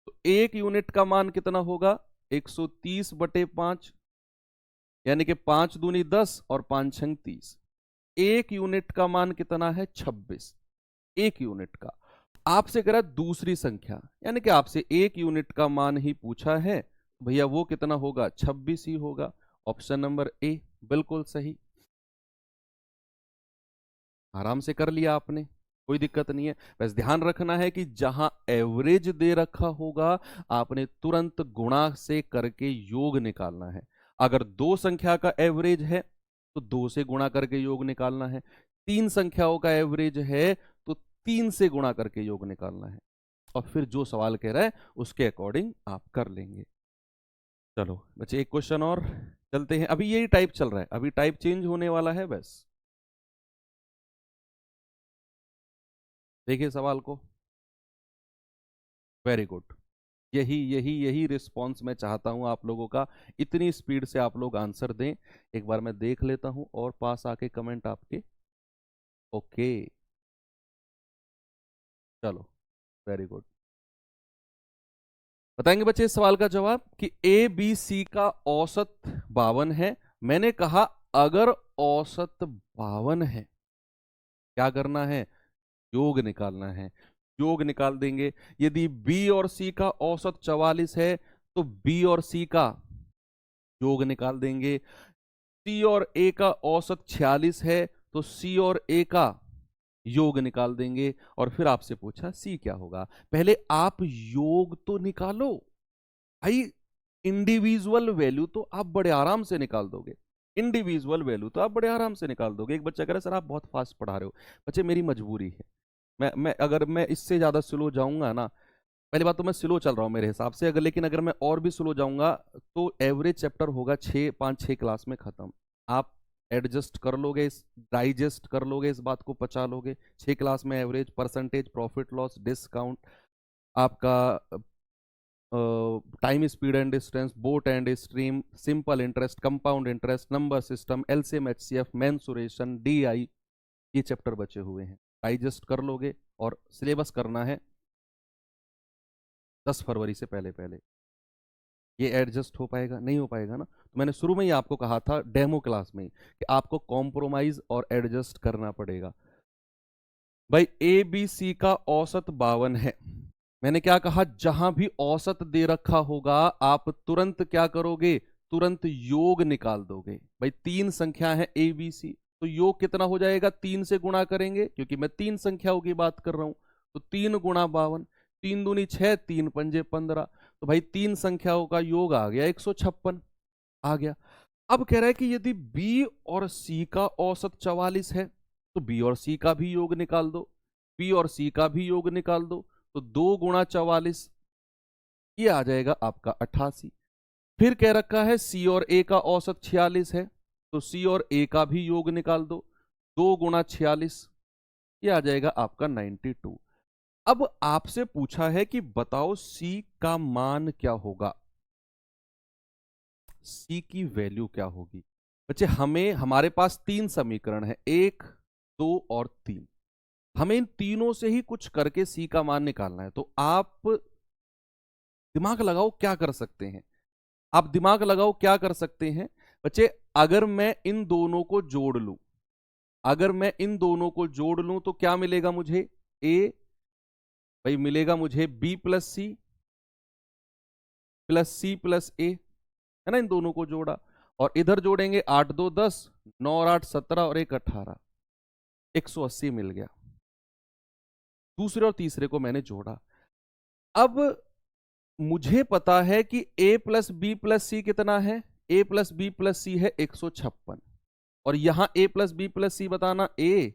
तो 1 यूनिट का मान कितना होगा? 130/5, यानी कि 5 दूनी 10 और 5 छंग 30। 1 यूनिट का मान कितना है? 26। 1 यूनिट का आपसे करा दूसरी संख्या, यानी कि आपसे 1 यूनिट का मान ही पूछा है भैया, वो कितना होगा? 26 ही होगा। ऑप्शन नंबर ए बिल्कुल सही। आराम से कर लिया आपने, कोई दिक्कत नहीं है। बस ध्यान रखना है कि जहां एवरेज दे रखा होगा, आपने तुरंत गुणा से करके योग निकालना है। अगर दो संख्या का एवरेज है तो 2 से गुणा करके योग निकालना है। 3 संख्याओं का एवरेज है तो 3 से गुणा करके योग निकालना है। और फिर जो सवाल कह रहा है उसके अकॉर्डिंग आप कर लेंगे। चलो बच्चे, एक क्वेश्चन और चलते हैं। अभी यही टाइप चल रहा है, अभी टाइप चेंज होने वाला है बस। देखिए सवाल को। Very good. यही यही यही रिस्पॉन्स मैं चाहता हूं आप लोगों का। इतनी स्पीड से आप लोग आंसर दें। एक बार मैं देख लेता हूं और पास आके कमेंट आपके। ओके, चलो, वेरी गुड। बताएंगे बच्चे इस सवाल का जवाब कि ए बी सी का औसत 52 है। मैंने कहा अगर औसत 52 है, क्या करना है? योग निकालना है। योग निकाल देंगे। यदि बी और सी का औसत 44 है तो बी और सी का योग निकाल देंगे। सी और ए का औसत 46 है तो सी और ए का योग निकाल देंगे। और फिर आपसे पूछा सी क्या होगा। पहले आप योग तो निकालो भाई। इंडिविजुअल वैल्यू तो आप बड़े आराम से निकाल दोगे। इंडिविजुअल वैल्यू तो आप बड़े आराम से निकाल दोगे। एक बच्चा कह रहा है सर आप बहुत फास्ट पढ़ा रहे हो। बच्चे, मेरी मजबूरी है। मैं अगर मैं इससे ज्यादा स्लो जाऊंगा ना, पहली बात तो मैं स्लो चल रहा हूँ मेरे हिसाब से, अगर लेकिन अगर मैं और भी स्लो जाऊंगा तो एवरेज चैप्टर होगा 6 5 6 क्लास में खत्म। आप एडजस्ट कर लोगे, इस डाइजेस्ट कर लोगे, इस बात को पचा लोगे? 6 क्लास में average, percentage, profit loss, discount, आपका time speed and distance, boat and stream, simple interest, compound interest, number system, LCM HCF, mensuration, DI, ये चैप्टर बचे हुए हैं। डाइजेस्ट कर लोगे और सिलेबस करना है 10 फरवरी से पहले पहले। ये एडजस्ट हो पाएगा? नहीं हो पाएगा ना। तो मैंने शुरू में ही आपको कहा था डेमो क्लास में कि आपको कॉम्प्रोमाइज और एडजस्ट करना पड़ेगा। भाई ए बी सी का औसत 52 है। मैंने क्या कहा? जहां भी औसत दे रखा होगा आप तुरंत क्या करोगे? तुरंत योग निकाल दोगे। भाई तीन संख्या है ए बी सी, तो योग कितना हो जाएगा, 3 से गुणा करेंगे क्योंकि मैं 3 संख्याओं की बात कर रहा हूं। तो 3 गुणा 52, 3 दूनी 6, 3 पंजे 15। तो भाई 3 संख्याओं का योग आ गया 156 आ गया। अब कह रहा है कि यदि बी और सी का औसत 44 है तो बी और सी का भी योग निकाल दो, बी और सी का भी योग निकाल दो। तो 2 गुणा 44, ये आ जाएगा आपका 88। फिर कह रखा है सी और ए का औसत 46 है तो सी और ए का भी योग निकाल दो, 2 गुणा 46, ये आ जाएगा आपका 92। अब आपसे पूछा है कि बताओ सी का मान क्या होगा, सी की वैल्यू क्या होगी। बच्चे हमें, हमारे पास 3 समीकरण है, 1, 2 और 3। हमें इन तीनों से ही कुछ करके सी का मान निकालना है। तो आप दिमाग लगाओ क्या कर सकते हैं, आप दिमाग लगाओ क्या कर सकते हैं। बच्चे अगर मैं इन दोनों को जोड़ लूं, अगर मैं इन दोनों को जोड़ लूं तो क्या मिलेगा मुझे, ए, भाई मिलेगा मुझे बी प्लस सी प्लस ए, है ना। इन दोनों को जोड़ा और इधर जोड़ेंगे, 8 2 10, 9 और 8 17 और 1 18, 180 मिल गया। दूसरे और तीसरे को मैंने जोड़ा। अब मुझे पता है कि a प्लस बी प्लस सी कितना है, a प्लस बी प्लस सी है 156। और यहां a प्लस बी प्लस सी बताना, a,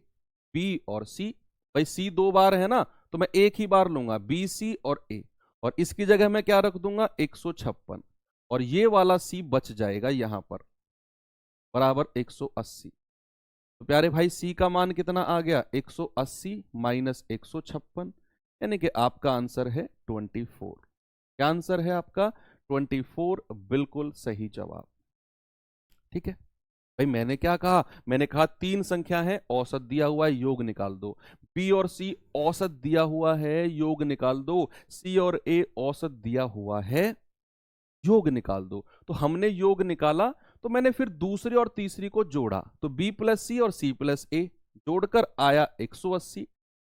b और c। भाई c 2 बार है ना, तो मैं एक ही बार लूंगा, b c और a। और इसकी जगह मैं क्या रख दूंगा, 156। और ये वाला c बच जाएगा यहां पर, बराबर 180। तो प्यारे भाई c का मान कितना आ गया, 180 माइनस 156, यानी कि आपका आंसर है 24। क्या आंसर है आपका, 24, बिल्कुल सही जवाब। ठीक है भाई, मैंने क्या कहा, मैंने कहा 3 संख्या है, औसत दिया हुआ है, योग निकाल दो। बी और सी औसत दिया हुआ है, योग निकाल दो। सी और ए औसत दिया हुआ है, योग निकाल दो। तो हमने योग निकाला, तो मैंने फिर दूसरी और तीसरी को जोड़ा, तो बी प्लस सी और सी प्लस ए जोड़कर आया 180।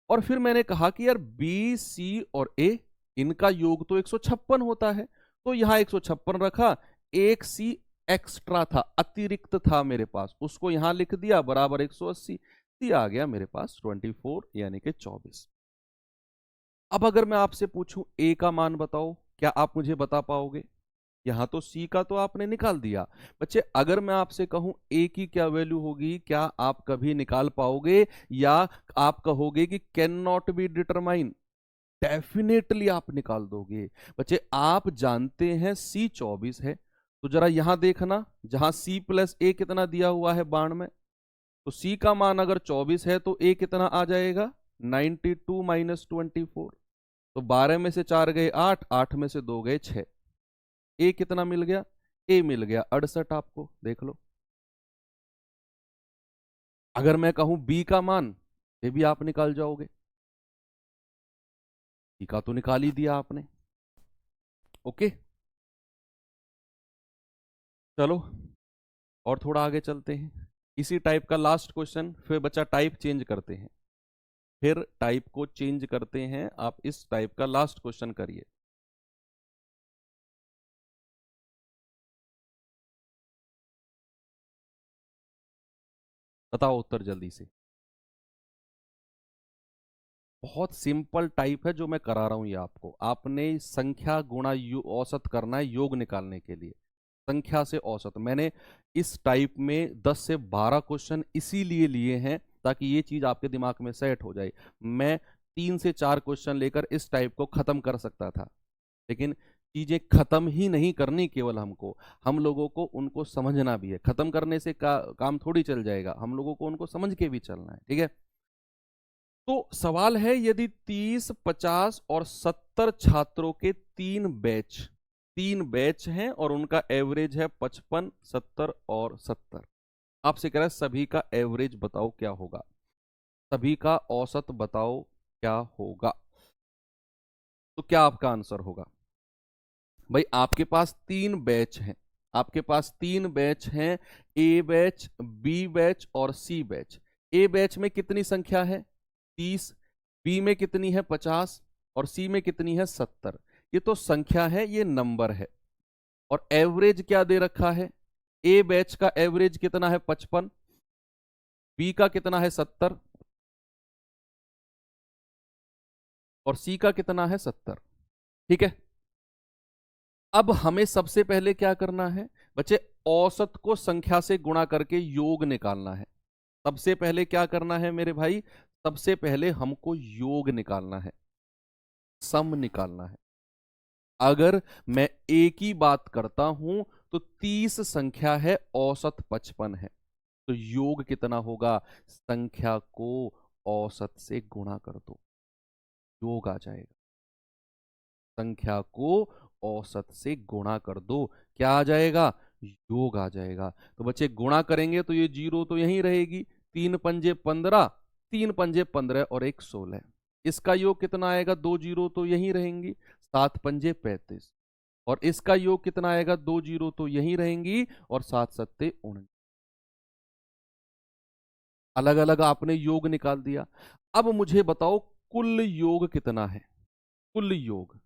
और फिर मैंने कहा कि यार बी सी और ए, इनका योग तो 156 होता है, तो यहां 156 रखा, एक सी एक्स्ट्रा था, अतिरिक्त था मेरे पास, उसको यहां लिख दिया, बराबर 180। सी आ गया मेरे पास 24 यानी कि 24। अब अगर मैं आपसे पूछूं ए का मान बताओ, क्या आप मुझे बता पाओगे। यहां तो सी का तो आपने निकाल दिया। बच्चे अगर मैं आपसे कहूं ए की क्या वैल्यू होगी, क्या आप कभी निकाल पाओगे, या आप कहोगे कि can not be determine. Definitely आप निकाल दोगे। बच्चे आप जानते हैं सी 24 है, तो जरा यहां देखना, जहां सी प्लस ए कितना दिया हुआ है बाण में, तो सी का मान अगर 24 है तो ए कितना आ जाएगा, 92 माइनस 24। तो 12 में से 4 गए 8, 8 में से 2 गए 6, ए कितना मिल गया, ए मिल गया 68। आपको देख लो। अगर मैं कहूं बी का मान, ये भी आप निकाल जाओगे, बी का तो निकाल ही दिया आपने। ओके चलो और थोड़ा आगे चलते हैं, इसी टाइप का लास्ट क्वेश्चन, फिर बच्चा टाइप चेंज करते हैं, फिर टाइप को चेंज करते हैं। आप इस टाइप का लास्ट क्वेश्चन करिए। बताओ उत्तर जल्दी से। बहुत सिंपल टाइप है जो मैं करा रहा हूं ये आपको। आपने संख्या गुणा औसत करना है योग निकालने के लिए, संख्या से औसत। मैंने इस टाइप में 10 से 12 क्वेश्चन इसीलिए लिए हैं ताकि ये चीज आपके दिमाग में सेट हो जाए। मैं 3 से 4 क्वेश्चन लेकर इस टाइप को खत्म कर सकता था, लेकिन चीजें खत्म ही नहीं करनी केवल हमको, हम लोगों को उनको समझना भी है। खत्म करने से काम थोड़ी चल जाएगा, हम लोगों को उनको समझ के भी चलना है। ठीक है, तो सवाल है, यदि 30, 50 और 70 छात्रों के 3 बैच हैं और उनका एवरेज है 55, 70 और 70, आपसे कह रहा है सभी का एवरेज बताओ क्या होगा, सभी का औसत बताओ क्या होगा। तो क्या आपका आंसर होगा। भाई आपके पास 3 बैच हैं, आपके पास 3 बैच हैं, ए बैच, बी बैच और सी बैच। ए बैच में कितनी संख्या है, 30, बी में कितनी है 50 और सी में कितनी है 70। ये तो संख्या है, ये नंबर है। और एवरेज क्या दे रखा है, ए बैच का एवरेज कितना है 55, बी का कितना है 70 और सी का कितना है 70। ठीक है, अब हमें सबसे पहले क्या करना है बच्चे, औसत को संख्या से गुणा करके योग निकालना है। सबसे पहले क्या करना है मेरे भाई, सबसे पहले हमको योग निकालना है, सम निकालना है। अगर मैं एक ही बात करता हूं तो 30 संख्या है, औसत 55 है, तो योग कितना होगा, संख्या को औसत से गुणा कर दो, योग आ जाएगा। संख्या को औसत से गुणा कर दो, क्या आ जाएगा, योग आ जाएगा। तो बच्चे गुणा करेंगे तो ये जीरो तो यहीं रहेगी, 3 पंजे 15, 3 पंजे 15 और 1 16। इसका योग कितना आएगा, 2 जीरो तो यहीं रहेंगी, 7 पंजे 35। और इसका योग कितना आएगा, 2 जीरो तो यहीं रहेंगी और 7 सत्ते 49। अलग अलग आपने योग निकाल दिया। अब मुझे बताओ कुल योग कितना है, कुल योग,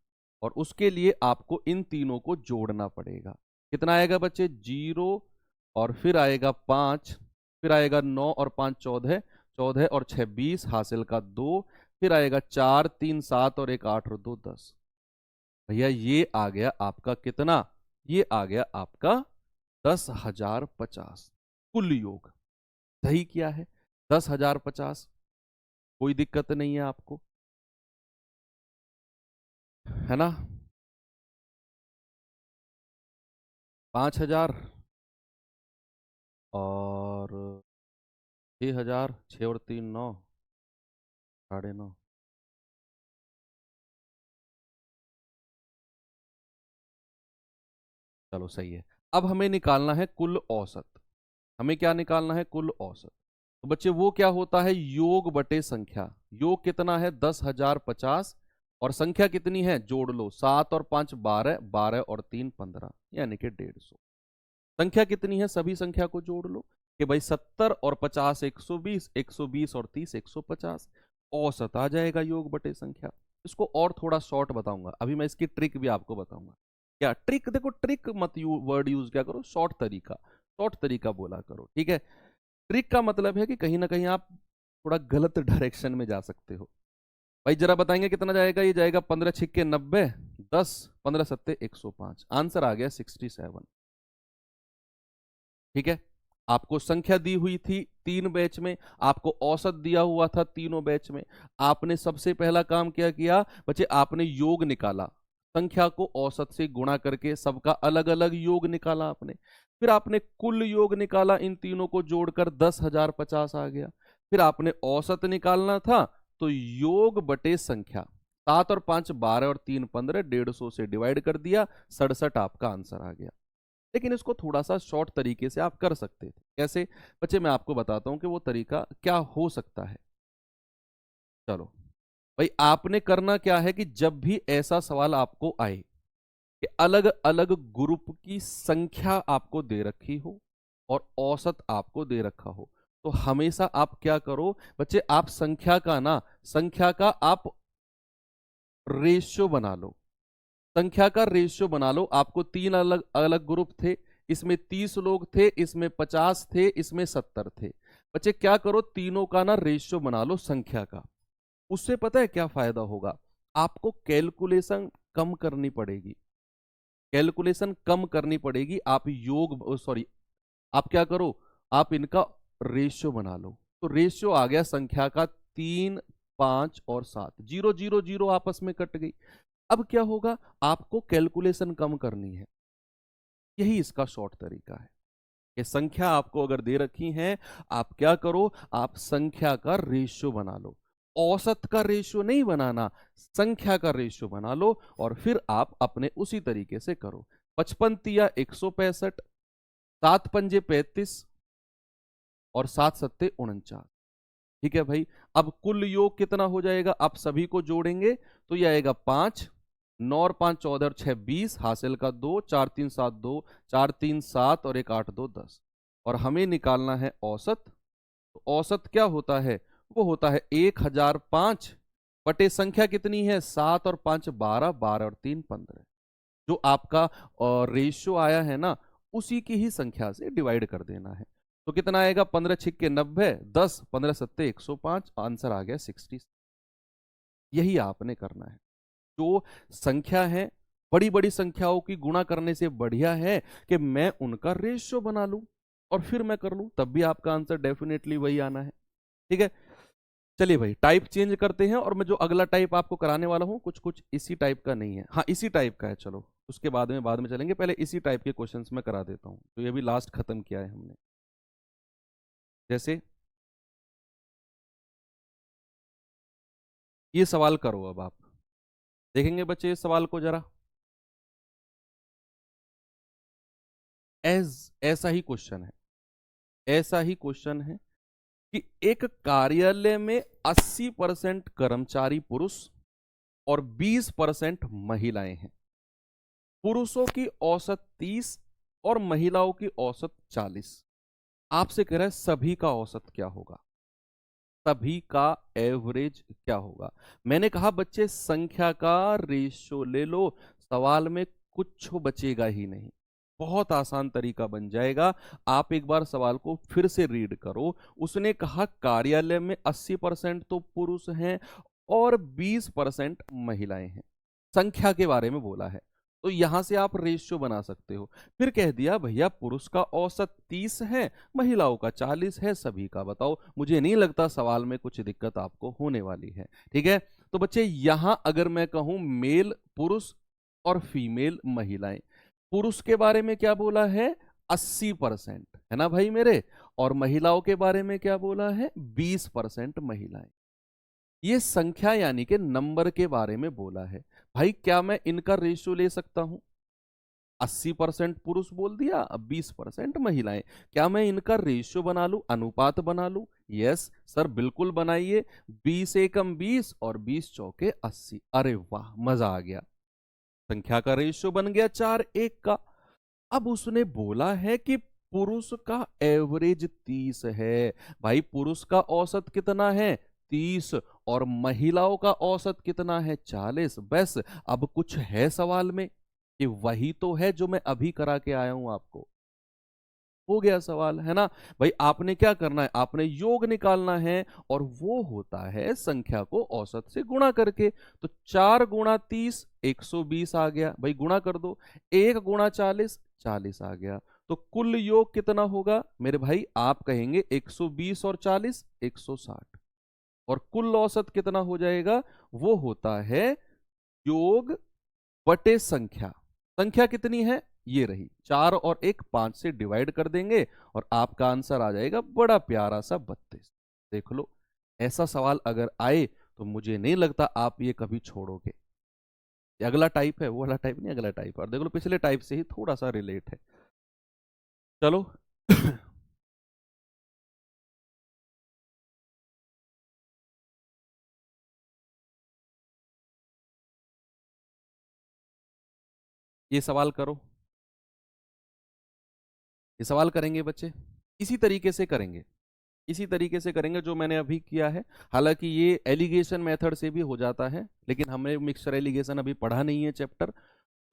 और उसके लिए आपको इन तीनों को जोड़ना पड़ेगा। कितना आएगा बच्चे, 0 और फिर आएगा 5, फिर आएगा 9 और 5 14, 14 और 6 20, हासिल का 2, फिर आएगा 4 3 7 और 1 8 और 2 10। भैया ये आ गया आपका कितना, ये आ गया आपका 10,050। कुल योग सही किया है, 10,050, कोई दिक्कत नहीं है आपको, है ना। 5,000 और 6,000, 6 और 3 9, 9.5। चलो सही है। अब हमें निकालना है कुल औसत, हमें क्या निकालना है, कुल औसत। तो बच्चे वो क्या होता है, योग बटे संख्या। योग कितना है, 10,050, और संख्या कितनी है, जोड़ लो, 7 और 5 12, 12 और 3 15, यानी कि 150। संख्या कितनी है, सभी संख्या को जोड़ लो कि भाई 70 और 50 120, 120 और 30 150, औसत आ जाएगा योग बटे संख्या। इसको और थोड़ा शॉर्ट बताऊंगा, अभी मैं इसकी ट्रिक भी आपको बताऊंगा। क्या ट्रिक, देखो ट्रिक मत वर्ड यूज क्या करो, शॉर्ट तरीका, शॉर्ट तरीका बोला करो, ठीक है। ट्रिक का मतलब है कि कहीं ना कहीं आप थोड़ा गलत डायरेक्शन में जा सकते हो। भाई जरा बताएंगे कितना जाएगा, ये जाएगा 15 छिक्के 90, 10 15 सत्ते 105, आंसर आ गया 67। ठीक है, आपको संख्या दी हुई थी 3 बैच में, आपको औसत दिया हुआ था तीनों बैच में। आपने सबसे पहला काम क्या किया बच्चे, आपने योग निकाला, संख्या को औसत से गुणा करके सबका अलग अलग योग निकाला आपने। फिर आपने कुल योग निकाला, इन तीनों को जोड़कर 10,050 आ गया। फिर आपने औसत निकालना था, तो योग बटे संख्या, 7 और 5 12 और 3 15, 150 से डिवाइड कर दिया, 67 आपका आंसर आ गया। लेकिन इसको थोड़ा सा शॉर्ट तरीके से आप कर सकते थे, कैसे बच्चे, मैं आपको बताता हूं कि वो तरीका क्या हो सकता है। चलो भाई, आपने करना क्या है कि जब भी ऐसा सवाल आपको आए कि अलग अलग ग्रुप की संख्या आपको दे रखी हो और औसत आपको दे रखा हो, तो हमेशा आप क्या करो बच्चे, आप संख्या का ना, संख्या का आप रेशियो बना लो, संख्या का रेशियो बना लो। आपको 3 अलग अलग ग्रुप थे, इसमें 30 लोग थे, इसमें 50 थे, इसमें 70 थे। बच्चे क्या करो, तीनों का ना रेशियो बना लो संख्या का। उससे पता है क्या फायदा होगा, आपको कैलकुलेशन कम करनी पड़ेगी, कैलकुलेशन कम करनी पड़ेगी। आप योग, सॉरी, आप क्या करो, आप इनका रेशियो बना लो। तो रेशियो आ गया संख्या का 3 5 और 7, 0 0 0 आपस में कट गई। अब क्या होगा, आपको कैलकुलेशन कम करनी है, यही इसका शॉर्ट तरीका है कि संख्या आपको अगर दे रखी है, आप क्या करो, आप संख्या का रेशियो बना लो। औसत का रेशियो नहीं बनाना, संख्या का रेशियो बना लो, और फिर आप अपने उसी तरीके से करो। 55 × 165, 7 पंजे 35 और 7 सत्ते 49। ठीक है भाई, अब कुल योग कितना हो जाएगा, आप सभी को जोड़ेंगे तो यह आएगा 5, 9 और 5 14 और 6 20, हासिल का 2, 4 3 7 2, 4 3 7 और 1 8 2 10। और हमें निकालना है औसत। तो औसत क्या होता है, वो होता है 1,005 बटे संख्या कितनी है, 7 और 5 12, 12 और 3 15। जो आपका रेशियो आया है ना, उसी की ही संख्या से डिवाइड कर देना है। तो कितना आएगा, 15 छिक्के 90, 10 15 सत्ते 105, आंसर आ गया 60। यही आपने करना है। जो संख्या है, बड़ी बड़ी संख्याओं की गुणा करने से बढ़िया है कि मैं उनका रेशियो बना लूं और फिर मैं कर लूं, तब भी आपका आंसर डेफिनेटली वही आना है। ठीक है, चलिए भाई टाइप चेंज करते हैं, और मैं जो अगला टाइप आपको कराने वाला हूं कुछ कुछ इसी टाइप का नहीं है, हाँ इसी टाइप का है, चलो उसके बाद में चलेंगे, पहले इसी टाइप के क्वेश्चंस में करा देता हूं, तो ये भी लास्ट खत्म किया है हमने। जैसे ये सवाल करो, अब आप देखेंगे बच्चे इस सवाल को जरा, ऐसा ही क्वेश्चन है, ऐसा ही क्वेश्चन है कि एक कार्यालय में 80% कर्मचारी पुरुष और 20% महिलाएं हैं। पुरुषों की औसत 30 और महिलाओं की औसत 40। आपसे कह रहा है सभी का औसत क्या होगा, सभी का एवरेज क्या होगा। मैंने कहा बच्चे संख्या का रेशियो ले लो, सवाल में कुछ बचेगा ही नहीं, बहुत आसान तरीका बन जाएगा। आप एक बार सवाल को फिर से रीड करो। उसने कहा कार्यालय में 80% तो पुरुष हैं और 20% महिलाएं हैं, संख्या के बारे में बोला है, तो यहां से आप रेशियो बना सकते हो। फिर कह दिया भैया पुरुष का औसत 30 है, महिलाओं का 40 है, सभी का बताओ। मुझे नहीं लगता सवाल में कुछ दिक्कत आपको होने वाली है। ठीक है, तो बच्चे यहां अगर मैं कहूं मेल पुरुष और फीमेल महिलाएं, पुरुष के बारे में क्या बोला है 80%, है ना भाई मेरे, और महिलाओं के बारे में क्या बोला है 20% महिलाएं। ये संख्या यानी कि नंबर के बारे में बोला है। भाई क्या मैं इनका रेशियो ले सकता हूं, 80% पुरुष बोल दिया, अब 20% महिलाएं, क्या मैं इनका रेशियो बना लूं, अनुपात बना लूं? यस सर बिल्कुल बनाइए, 20 एकम 20 और 20 चौके 80। अरे वाह मजा आ गया, संख्या का रेशियो बन गया 4:1 का। अब उसने बोला है कि पुरुष का एवरेज 30 है। भाई पुरुष का औसत कितना है 30 और महिलाओं का औसत कितना है 40। बस अब कुछ है सवाल में कि वही तो है जो मैं अभी करा के आया हूं आपको, हो गया सवाल, है ना। भाई आपने क्या करना है, आपने योग निकालना है, और वो होता है संख्या को औसत से गुणा करके। तो 4 गुणा 30 120 आ गया, भाई गुणा कर दो, 1 गुणा 40 40 आ गया। तो कुल योग कितना होगा मेरे भाई, आप कहेंगे 120 और 40 160, और कुल औसत कितना हो जाएगा, वो होता है योग बटे संख्या। संख्या कितनी है, ये रही 4 और 1 5 से डिवाइड कर देंगे और आपका आंसर आ जाएगा बड़ा प्यारा सा 32। देख लो, ऐसा सवाल अगर आए तो मुझे नहीं लगता आप ये कभी छोड़ोगे। ये अगला टाइप है, वो वाला टाइप नहीं, अगला टाइप। और देख लो पिछले टाइप से ही थोड़ा सा रिलेट है। चलो ये सवाल करो, ये सवाल करेंगे बच्चे, इसी तरीके से करेंगे, इसी तरीके से करेंगे जो मैंने अभी किया है। हालांकि ये एलिगेशन मेथड से भी हो जाता है, लेकिन हमने मिक्सचर एलिगेशन अभी पढ़ा नहीं है चैप्टर,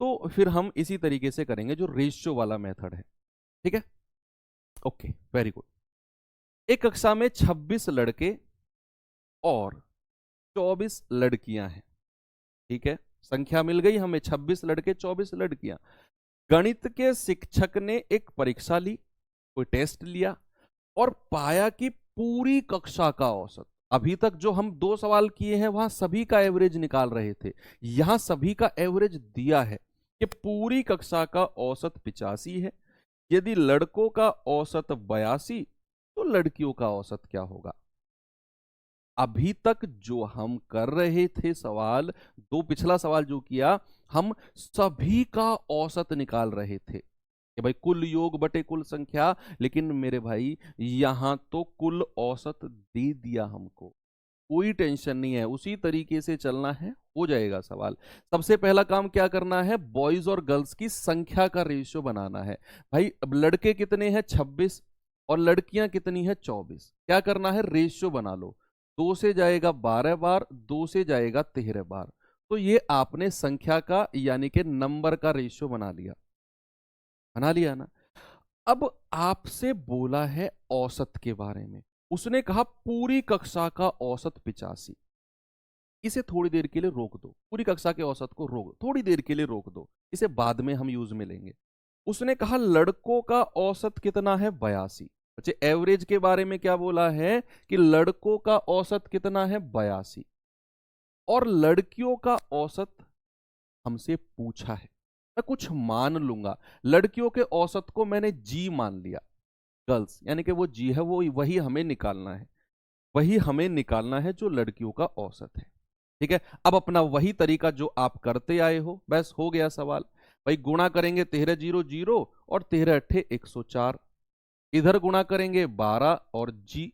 तो फिर हम इसी तरीके से करेंगे जो रेशियो वाला मेथड है। ठीक है, ओके वेरी गुड। एक कक्षा में 26 लड़के और 24 लड़कियां हैं। ठीक है, संख्या मिल गई हमें, 26 लड़के 24 लड़कियां। गणित के शिक्षक ने एक परीक्षा ली, कोई टेस्ट लिया, और पाया कि पूरी कक्षा का औसत, अभी तक जो हम 2 सवाल किए हैं वहां सभी का एवरेज निकाल रहे थे, यहां सभी का एवरेज दिया है कि पूरी कक्षा का औसत 85 है। यदि लड़कों का औसत 82, तो लड़कियों का औसत क्या होगा। अभी तक जो हम कर रहे थे सवाल, दो पिछला सवाल जो किया, हम सभी का औसत निकाल रहे थे कि भाई कुल योग बटे कुल संख्या, लेकिन मेरे भाई यहां तो कुल औसत दे दिया हमको, कोई टेंशन नहीं है, उसी तरीके से चलना है, हो जाएगा सवाल। सबसे पहला काम क्या करना है, बॉयज और गर्ल्स की संख्या का रेशियो बनाना है। भाई अब लड़के कितने हैं 26 और लड़कियां कितनी है 24, क्या करना है रेशियो बना लो, 2 से जाएगा 12 बार, 2 से जाएगा 13 बार, तो ये आपने संख्या का यानी कि नंबर का रेशियो बना लिया, बना लिया ना। अब आपसे बोला है औसत के बारे में, उसने कहा पूरी कक्षा का औसत 85। इसे थोड़ी देर के लिए रोक दो, पूरी कक्षा के औसत को रोक, थोड़ी देर के लिए रोक दो, इसे बाद में हम यूज में लेंगे। उसने कहा लड़कों का औसत कितना है, 82। बच्चे एवरेज के बारे में क्या बोला है कि लड़कों का औसत कितना है, 82, और लड़कियों का औसत हमसे पूछा है। मैं कुछ मान लूंगा, लड़कियों के औसत को मैंने जी मान लिया, गर्ल्स यानी कि वो जी है, वो वही हमें निकालना है, वही हमें निकालना है जो लड़कियों का औसत है। ठीक है, अब अपना वही तरीका जो आप करते आए हो, बस हो गया सवाल। भाई गुणा करेंगे 13 जीरो जीरो और 13 अट्ठे 104, इधर गुणा करेंगे 12 और जी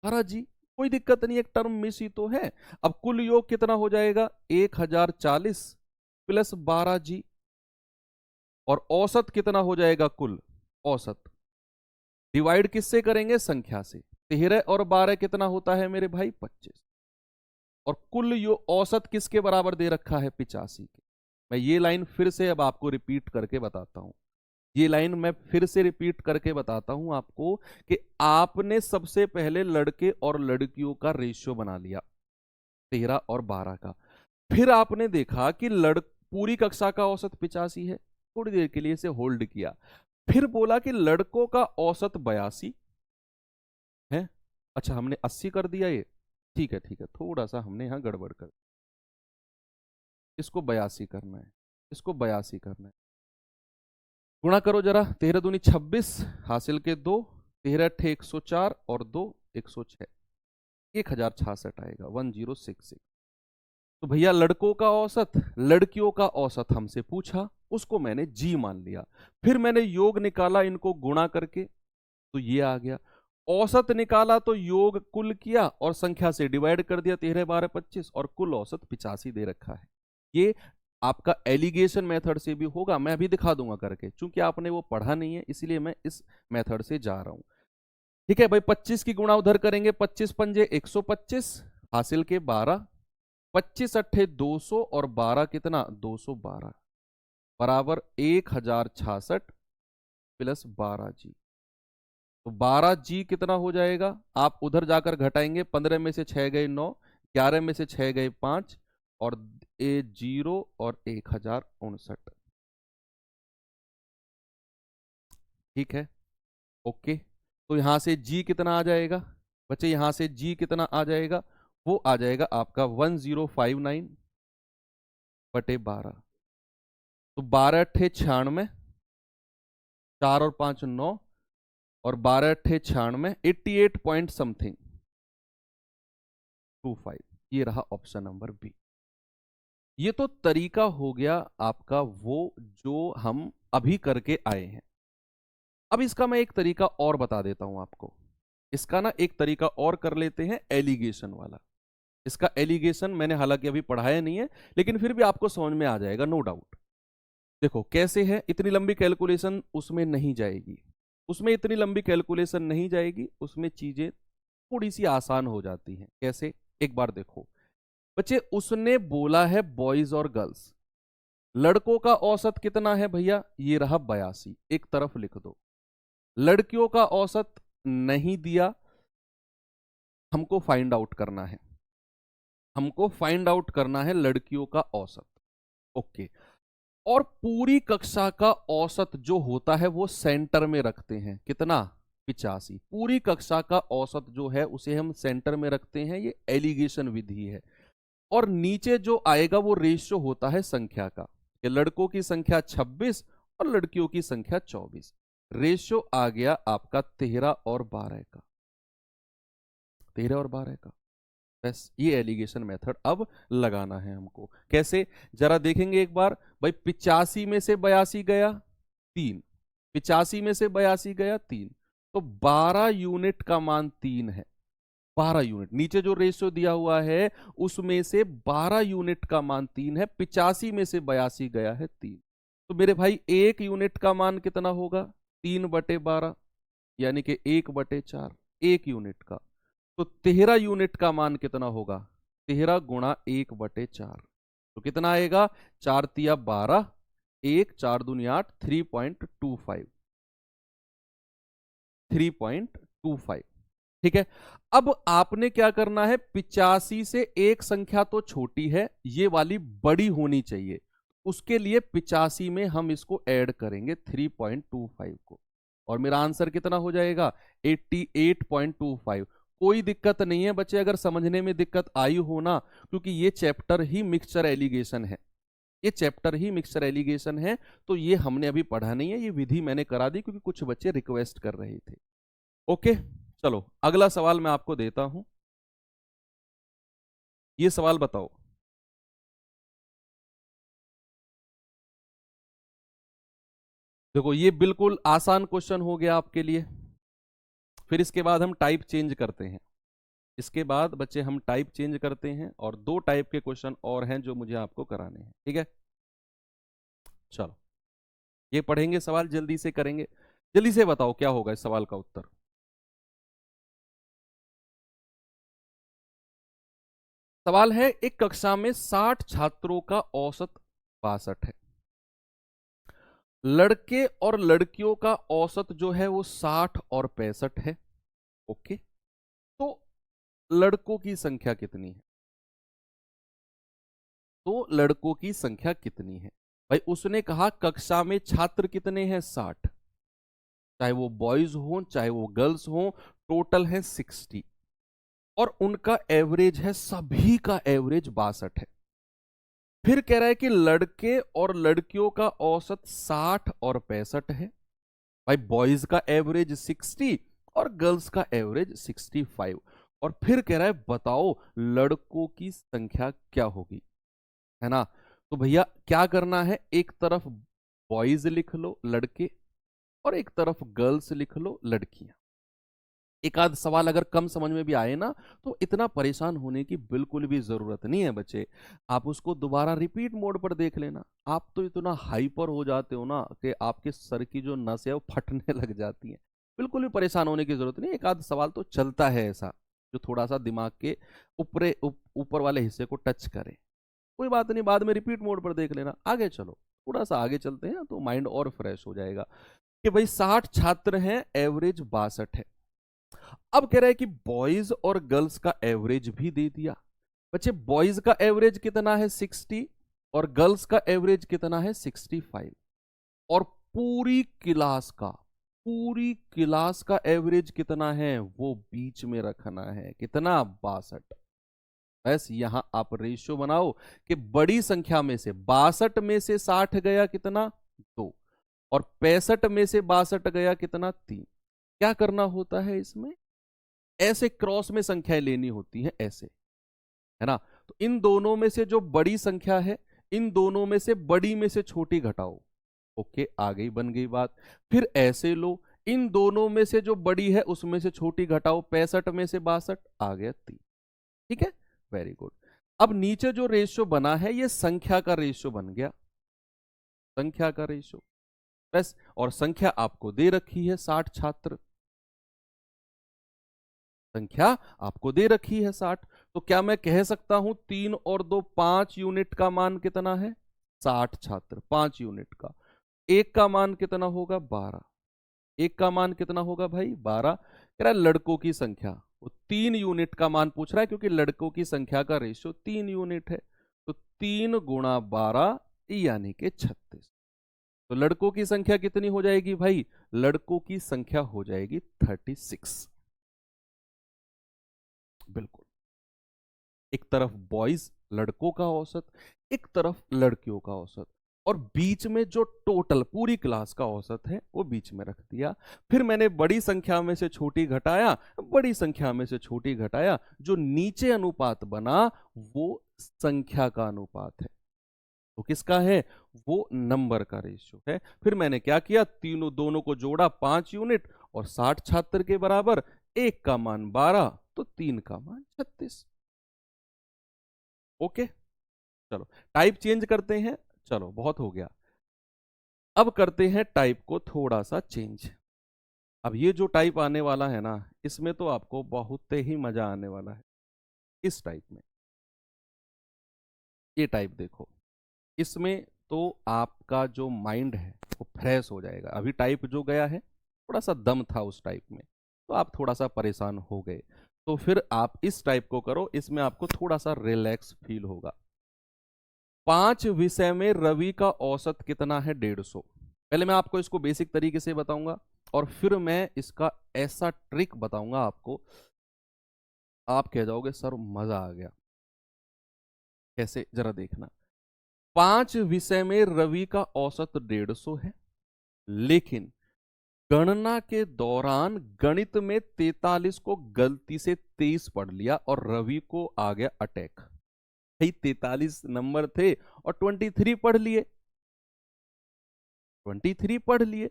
12 जी, कोई दिक्कत नहीं, एक टर्म मिस ही तो है। अब कुल योग कितना हो जाएगा, 1040 प्लस 12 जी, और औसत कितना हो जाएगा, कुल औसत डिवाइड किससे करेंगे, संख्या से। 13 और 12 कितना होता है मेरे भाई, 25, और कुल औसत किसके बराबर दे रखा है, 85 के। मैं ये लाइन फिर से अब आपको रिपीट करके बताता हूं, ये लाइन मैं फिर से रिपीट करके बताता हूं आपको कि आपने सबसे पहले लड़के और लड़कियों का रेशियो बना लिया 13 और 12 का, फिर आपने देखा कि पूरी कक्षा का औसत 85 है, थोड़ी देर के लिए इसे होल्ड किया, फिर बोला कि लड़कों का औसत 82 है। अच्छा हमने 80 कर दिया ये, ठीक है ठीक है, थोड़ा सा हमने यहां गड़बड़ कर, इसको 82 करना है, इसको 82 करना है। गुणा करो जरा, 13 दूनी 26, हासिल के 2, 13 अट्ठे 104 और 2 106, 1066 आएगा, 1066। तो भैया लड़कों का औसत, लड़कियों का औसत हमसे पूछा, उसको मैंने जी मान लिया, फिर मैंने योग निकाला इनको गुणा करके, तो ये आ गया। औसत निकाला तो योग कुल किया और संख्या से डिवाइड कर दिया, 13 12 25, और कुल औसत 85 दे रखा है। ये आपका एलिगेशन मेथड से भी होगा, मैं अभी दिखा दूंगा करके, चूंकि आपने वो पढ़ा नहीं है इसलिए मैं इस मेथड से जा रहा हूं। ठीक है भाई, 25 की गुणा उधर करेंगे, 25 पंजे 125, हासिल के 12, 25 अट्ठे 200 और 12 कितना, 212, बराबर 1066 प्लस 12 जी। तो 12 जी कितना हो जाएगा, आप उधर जाकर घटाएंगे, 15 में से 6 गए 9, 11 में से 6 गए 5, और ए 0 और 1059। ठीक है, ओके। तो यहां से जी कितना आ जाएगा बच्चे, यहां से जी कितना आ जाएगा, वो आ जाएगा आपका 1059 बटे 12। तो 12 अट्ठे 96, 4 और 5 9, और 12 अट्ठे 96, 88 पॉइंट समथिंग 25। ये रहा ऑप्शन नंबर बी। ये तो तरीका हो गया आपका वो जो हम अभी करके आए हैं। अब इसका मैं एक तरीका और बता देता हूं आपको, इसका ना एक तरीका और कर लेते हैं, एलिगेशन वाला। इसका एलिगेशन मैंने हालांकि अभी पढ़ाया नहीं है, लेकिन फिर भी आपको समझ में आ जाएगा, नो डाउट। देखो कैसे है, इतनी लंबी कैलकुलेशन उसमें नहीं जाएगी, उसमें इतनी लंबी कैलकुलेशन नहीं जाएगी, उसमें चीजें थोड़ी सी आसान हो जाती हैं। कैसे, एक बार देखो बच्चे, उसने बोला है बॉयज और गर्ल्स, लड़कों का औसत कितना है भैया, ये रहा 82, एक तरफ लिख दो। लड़कियों का औसत नहीं दिया, हमको फाइंड आउट करना है, हमको फाइंड आउट करना है लड़कियों का औसत। ओके, और पूरी कक्षा का औसत जो होता है वो सेंटर में रखते हैं, कितना, 85। पूरी कक्षा का औसत जो है उसे हम सेंटर में रखते हैं, ये एलिगेशन विधि है। और नीचे जो आएगा वो रेशियो होता है संख्या का, कि लड़कों की संख्या 26 और लड़कियों की संख्या 24, रेशियो आ गया आपका 13 और 12 का, 13 और 12 का। बस ये एलिगेशन मेथड अब लगाना है हमको। कैसे, जरा देखेंगे एक बार भाई, 85 में से 82 गया 3, 85 में से 82 गया 3, तो 12 यूनिट का मान 3 है, 12 यूनिट, नीचे जो रेशियो दिया हुआ है उसमें से 12 यूनिट का मान 3 है, 85 में से 82 गया है 3, तो मेरे भाई 1 यूनिट का मान कितना होगा, 3/12, यानी कि 1/4, 1 यूनिट का। तो 13 यूनिट का मान कितना होगा, 13 गुणा 1/4, तो कितना आएगा, 4 तिया 12, 1 4 दूनी 8, 3.25। 3.25। ठीक है, अब आपने क्या करना है, 85 से एक संख्या तो छोटी है, ये वाली बड़ी होनी चाहिए। उसके लिए 85 में हम इसको ऐड करेंगे 3.25 को, और मेरा आंसर कितना हो जाएगा, 88.25। कोई दिक्कत नहीं है बच्चे, अगर समझने में दिक्कत आई हो ना, क्योंकि ये चैप्टर ही मिक्सचर एलिगेशन है, ये चैप्टर ही मिक्सचर एलिगेशन है, तो ये हमने अभी पढ़ा नहीं है, ये विधि मैंने करा दी क्योंकि कुछ बच्चे रिक्वेस्ट कर रहे थे। ओके, चलो अगला सवाल मैं आपको देता हूं। ये सवाल बताओ, देखो ये बिल्कुल आसान क्वेश्चन हो गया आपके लिए। फिर इसके बाद हम टाइप चेंज करते हैं, इसके बाद बच्चे हम टाइप चेंज करते हैं, और दो टाइप के क्वेश्चन और हैं जो मुझे आपको कराने हैं। ठीक है, चलो ये पढ़ेंगे, सवाल जल्दी से करेंगे। जल्दी से बताओ क्या होगा इस सवाल का उत्तर। सवाल है, एक कक्षा में 60 छात्रों का औसत 62 है, लड़के और लड़कियों का औसत जो है वो 60 और 65 है। ओके, तो लड़कों की संख्या कितनी है, तो लड़कों की संख्या कितनी है भाई, उसने कहा कक्षा में छात्र कितने हैं, 60, चाहे वो बॉयज हो चाहे वो गर्ल्स हो, टोटल है 60, और उनका एवरेज है, सभी का एवरेज 62 है। फिर कह रहा है कि लड़के और लड़कियों का औसत 60 और 65 है, भाई बॉयज का एवरेज 60 और गर्ल्स का एवरेज 65, और फिर कह रहा है बताओ लड़कों की संख्या क्या होगी, है ना। तो भैया क्या करना है, एक तरफ बॉयज लिख लो लड़के, और एक तरफ गर्ल्स लिख लो लड़कियां। एक आध सवाल अगर कम समझ में भी आए ना, तो इतना परेशान होने की बिल्कुल भी जरूरत नहीं है बच्चे, आप उसको दोबारा रिपीट मोड पर देख लेना। आप तो इतना हाइपर हो जाते हो ना कि आपके सर की जो नस है वो फटने लग जाती है। बिल्कुल भी परेशान होने की जरूरत नहीं, एक आध सवाल तो चलता है ऐसा जो थोड़ा सा दिमाग के ऊपर वाले हिस्से को टच करे। कोई बात नहीं, बाद में रिपीट मोड पर देख लेना। आगे चलो, थोड़ा सा आगे चलते हैं तो माइंड और फ्रेश हो जाएगा। कि भाई 60 छात्र हैं, एवरेज 62 है। अब कह रहा है कि बॉयज और गर्ल्स का एवरेज भी दे दिया। बच्चे बॉयज का एवरेज कितना है, 60, और गर्ल्स का एवरेज कितना है, 65, और पूरी क्लास का एवरेज कितना है, वो बीच में रखना है, कितना, 62। बस यहां आप रेशियो बनाओ कि बड़ी संख्या में से 62 में से 60 गया कितना, 2, और 65 में से 62 गया कितना, 3। क्या करना होता है इसमें, ऐसे क्रॉस में संख्याएं लेनी होती हैं, ऐसे, है ना। तो इन दोनों में से जो बड़ी संख्या है, इन दोनों में से बड़ी में से छोटी घटाओ। ओके, आ गई, बन गई बात। फिर ऐसे लो, इन दोनों में से जो बड़ी है उसमें से छोटी घटाओ, 65 में से 62, आ गया 3। ठीक है, वेरी गुड। अब नीचे जो रेशियो बना है ये संख्या का रेशियो बन गया, संख्या का रेशियो, बस। और संख्या आपको दे रखी है 60 छात्र, संख्या आपको दे रखी है 60। तो क्या मैं कह सकता हूं 3 और 2 5 यूनिट का मान कितना है, 60 छात्र 5 यूनिट का। एक का मान कितना होगा, 12। एक का मान कितना होगा भाई, 12। कह रहा है लड़कों की संख्या, वो 3 यूनिट का मान पूछ रहा है, क्योंकि लड़कों की संख्या का रेशियो 3 यूनिट है। तो 3 गुणा 12 यानी कि 36। तो लड़कों की संख्या कितनी हो जाएगी भाई, लड़कों की संख्या हो जाएगी 36। बिल्कुल, एक तरफ बॉयज लड़कों का औसत, एक तरफ लड़कियों का औसत, और बीच में जो टोटल पूरी क्लास का औसत है वो बीच में रख दिया। फिर मैंने बड़ी संख्या में से छोटी घटाया, बड़ी संख्या में से छोटी घटाया, जो नीचे अनुपात बना वो संख्या का अनुपात है। तो किसका है, वो नंबर का रेशियो है। फिर मैंने क्या किया, तीनों दोनों को जोड़ा, 5 यूनिट, और 60 छात्र के बराबर, एक का मान 12 तो 3 का मान 36। ओके, चलो टाइप चेंज करते हैं। चलो बहुत हो गया, अब करते हैं टाइप को थोड़ा सा चेंज। अब ये जो टाइप आने वाला है ना, इसमें तो आपको बहुत ही मजा आने वाला है। इस टाइप में, ये टाइप देखो, इसमें तो आपका जो माइंड है वो फ्रेश हो जाएगा। अभी टाइप जो गया है थोड़ा सा दम था उस टाइप में, तो आप थोड़ा सा परेशान हो गए। तो फिर आप इस टाइप को करो, इसमें आपको थोड़ा सा रिलैक्स फील होगा। 5 विषय में रवि का औसत कितना है? 150। पहले मैं आपको इसको बेसिक तरीके से बताऊंगा और फिर मैं इसका ऐसा ट्रिक बताऊंगा आपको, आप कह जाओगे सर मजा आ गया। कैसे, जरा देखना। 5 विषय में रवि का औसत 150 है, लेकिन गणना के दौरान गणित में 43 को गलती से 23 पढ़ लिया और रवि को आ गया अटैक। 43 नंबर थे और 23 पढ़ लिए, 23 पढ़ लिए।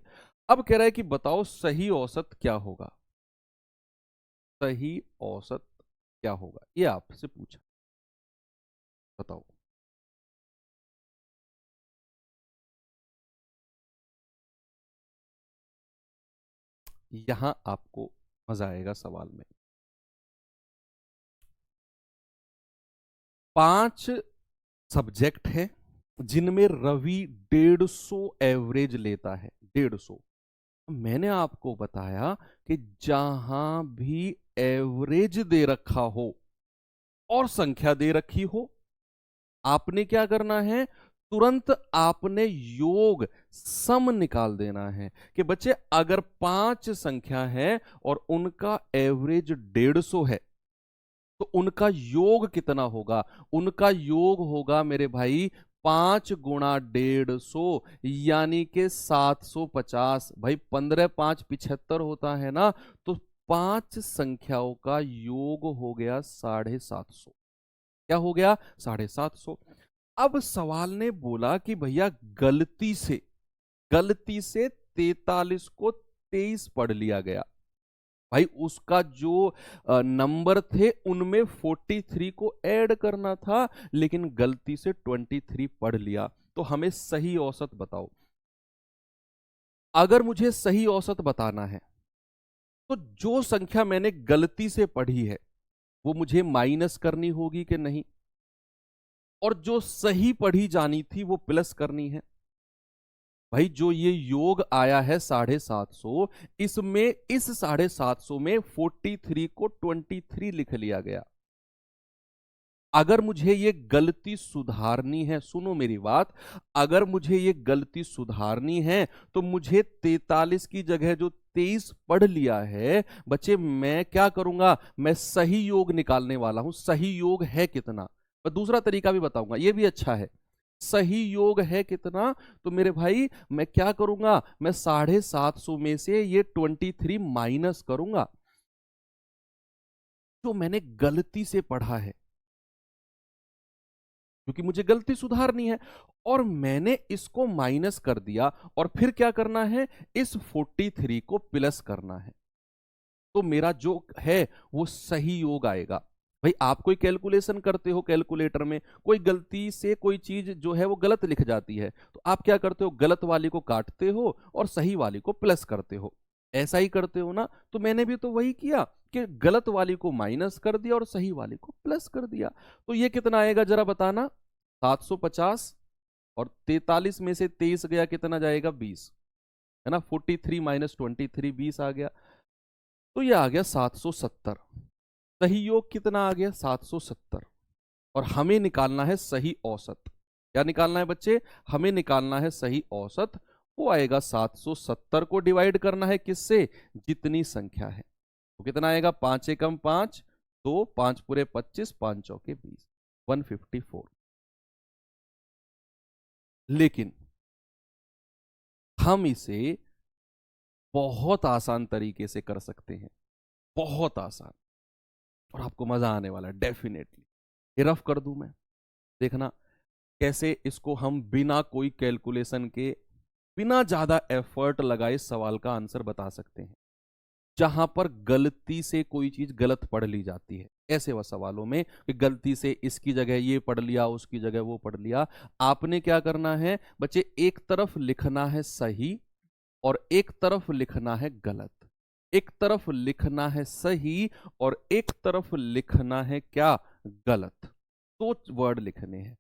अब कह रहा है कि बताओ सही औसत क्या होगा, सही औसत क्या होगा, ये आपसे पूछा, बताओ। यहां आपको मजा आएगा सवाल में। 5 सब्जेक्ट है जिनमें रवि 150 एवरेज लेता है, 150। मैंने आपको बताया कि जहां भी एवरेज दे रखा हो और संख्या दे रखी हो, आपने क्या करना है, तुरंत आपने योग सम निकाल देना है। कि बच्चे अगर 5 संख्या है और उनका एवरेज 150 है, तो उनका योग कितना होगा? उनका योग होगा मेरे भाई 5 गुणा 150, यानी के 750। भाई 15 5 75 होता है ना, तो 5 संख्याओं का योग हो गया 750। क्या हो गया? 750। अब सवाल ने बोला कि भैया गलती से 43 को 23 पढ़ लिया गया। भाई उसका जो नंबर थे उनमें 43 को ऐड करना था, लेकिन गलती से 23 पढ़ लिया। तो हमें सही औसत बताओ। अगर मुझे सही औसत बताना है, तो जो संख्या मैंने गलती से पढ़ी है वो मुझे माइनस करनी होगी कि नहीं, और जो सही पढ़ी जानी थी वो प्लस करनी है। भाई जो ये योग आया है 750, इसमें इस 750 में 43 को 23 लिख लिया गया। अगर मुझे ये गलती सुधारनी है, सुनो मेरी बात, अगर मुझे ये गलती सुधारनी है तो मुझे 43 की जगह जो 23 पढ़ लिया है, बच्चे मैं क्या करूंगा, मैं सही योग निकालने वाला हूं। सही योग है कितना? मैं दूसरा तरीका भी बताऊंगा, ये भी अच्छा है। सही योग है कितना? तो मेरे भाई मैं क्या करूंगा, मैं 750 में से ये 23 माइनस करूंगा जो मैंने गलती से पढ़ा है, क्योंकि मुझे गलती सुधारनी है। और मैंने इसको माइनस कर दिया और फिर क्या करना है, इस 43 को प्लस करना है, तो मेरा जो है वो सही योग आएगा। भाई आप कोई कैलकुलेशन करते हो, कैलकुलेटर में कोई गलती से कोई चीज जो है वो गलत लिख जाती है, तो आप क्या करते हो, गलत वाली को काटते हो और सही वाली को प्लस करते हो। ऐसा ही करते हो ना? तो मैंने भी तो वही किया कि गलत वाली को माइनस कर दिया और सही वाली को प्लस कर दिया। तो ये कितना आएगा जरा बताना? 750, और 43 में से 23 गया, कितना जाएगा? 20, है ना। 43 माइनस 23, 20 आ गया, तो ये आ गया 770। सही योग कितना आ गया? 770। और हमें निकालना है सही औसत। क्या निकालना है बच्चे? हमें निकालना है सही औसत। वो आएगा 770 को डिवाइड करना है किससे? जितनी संख्या है। तो कितना आएगा? 5 एकम 5, 2 5 पूरे 25, 5 चौके 20, 154। लेकिन हम इसे बहुत आसान तरीके से कर सकते हैं, बहुत आसान, और आपको मजा आने वाला है डेफिनेटली। ये रफ कर दूं मैं, देखना कैसे इसको हम बिना कोई कैलकुलेशन के, बिना ज्यादा एफर्ट लगाए सवाल का आंसर बता सकते हैं। जहां पर गलती से कोई चीज गलत पढ़ ली जाती है, ऐसे वह सवालों में कि गलती से इसकी जगह ये पढ़ लिया, उसकी जगह वो पढ़ लिया, आपने क्या करना है बच्चे, एक तरफ लिखना है सही और एक तरफ लिखना है गलत। एक तरफ लिखना है सही और एक तरफ लिखना है क्या? गलत। दो वर्ड लिखने हैं,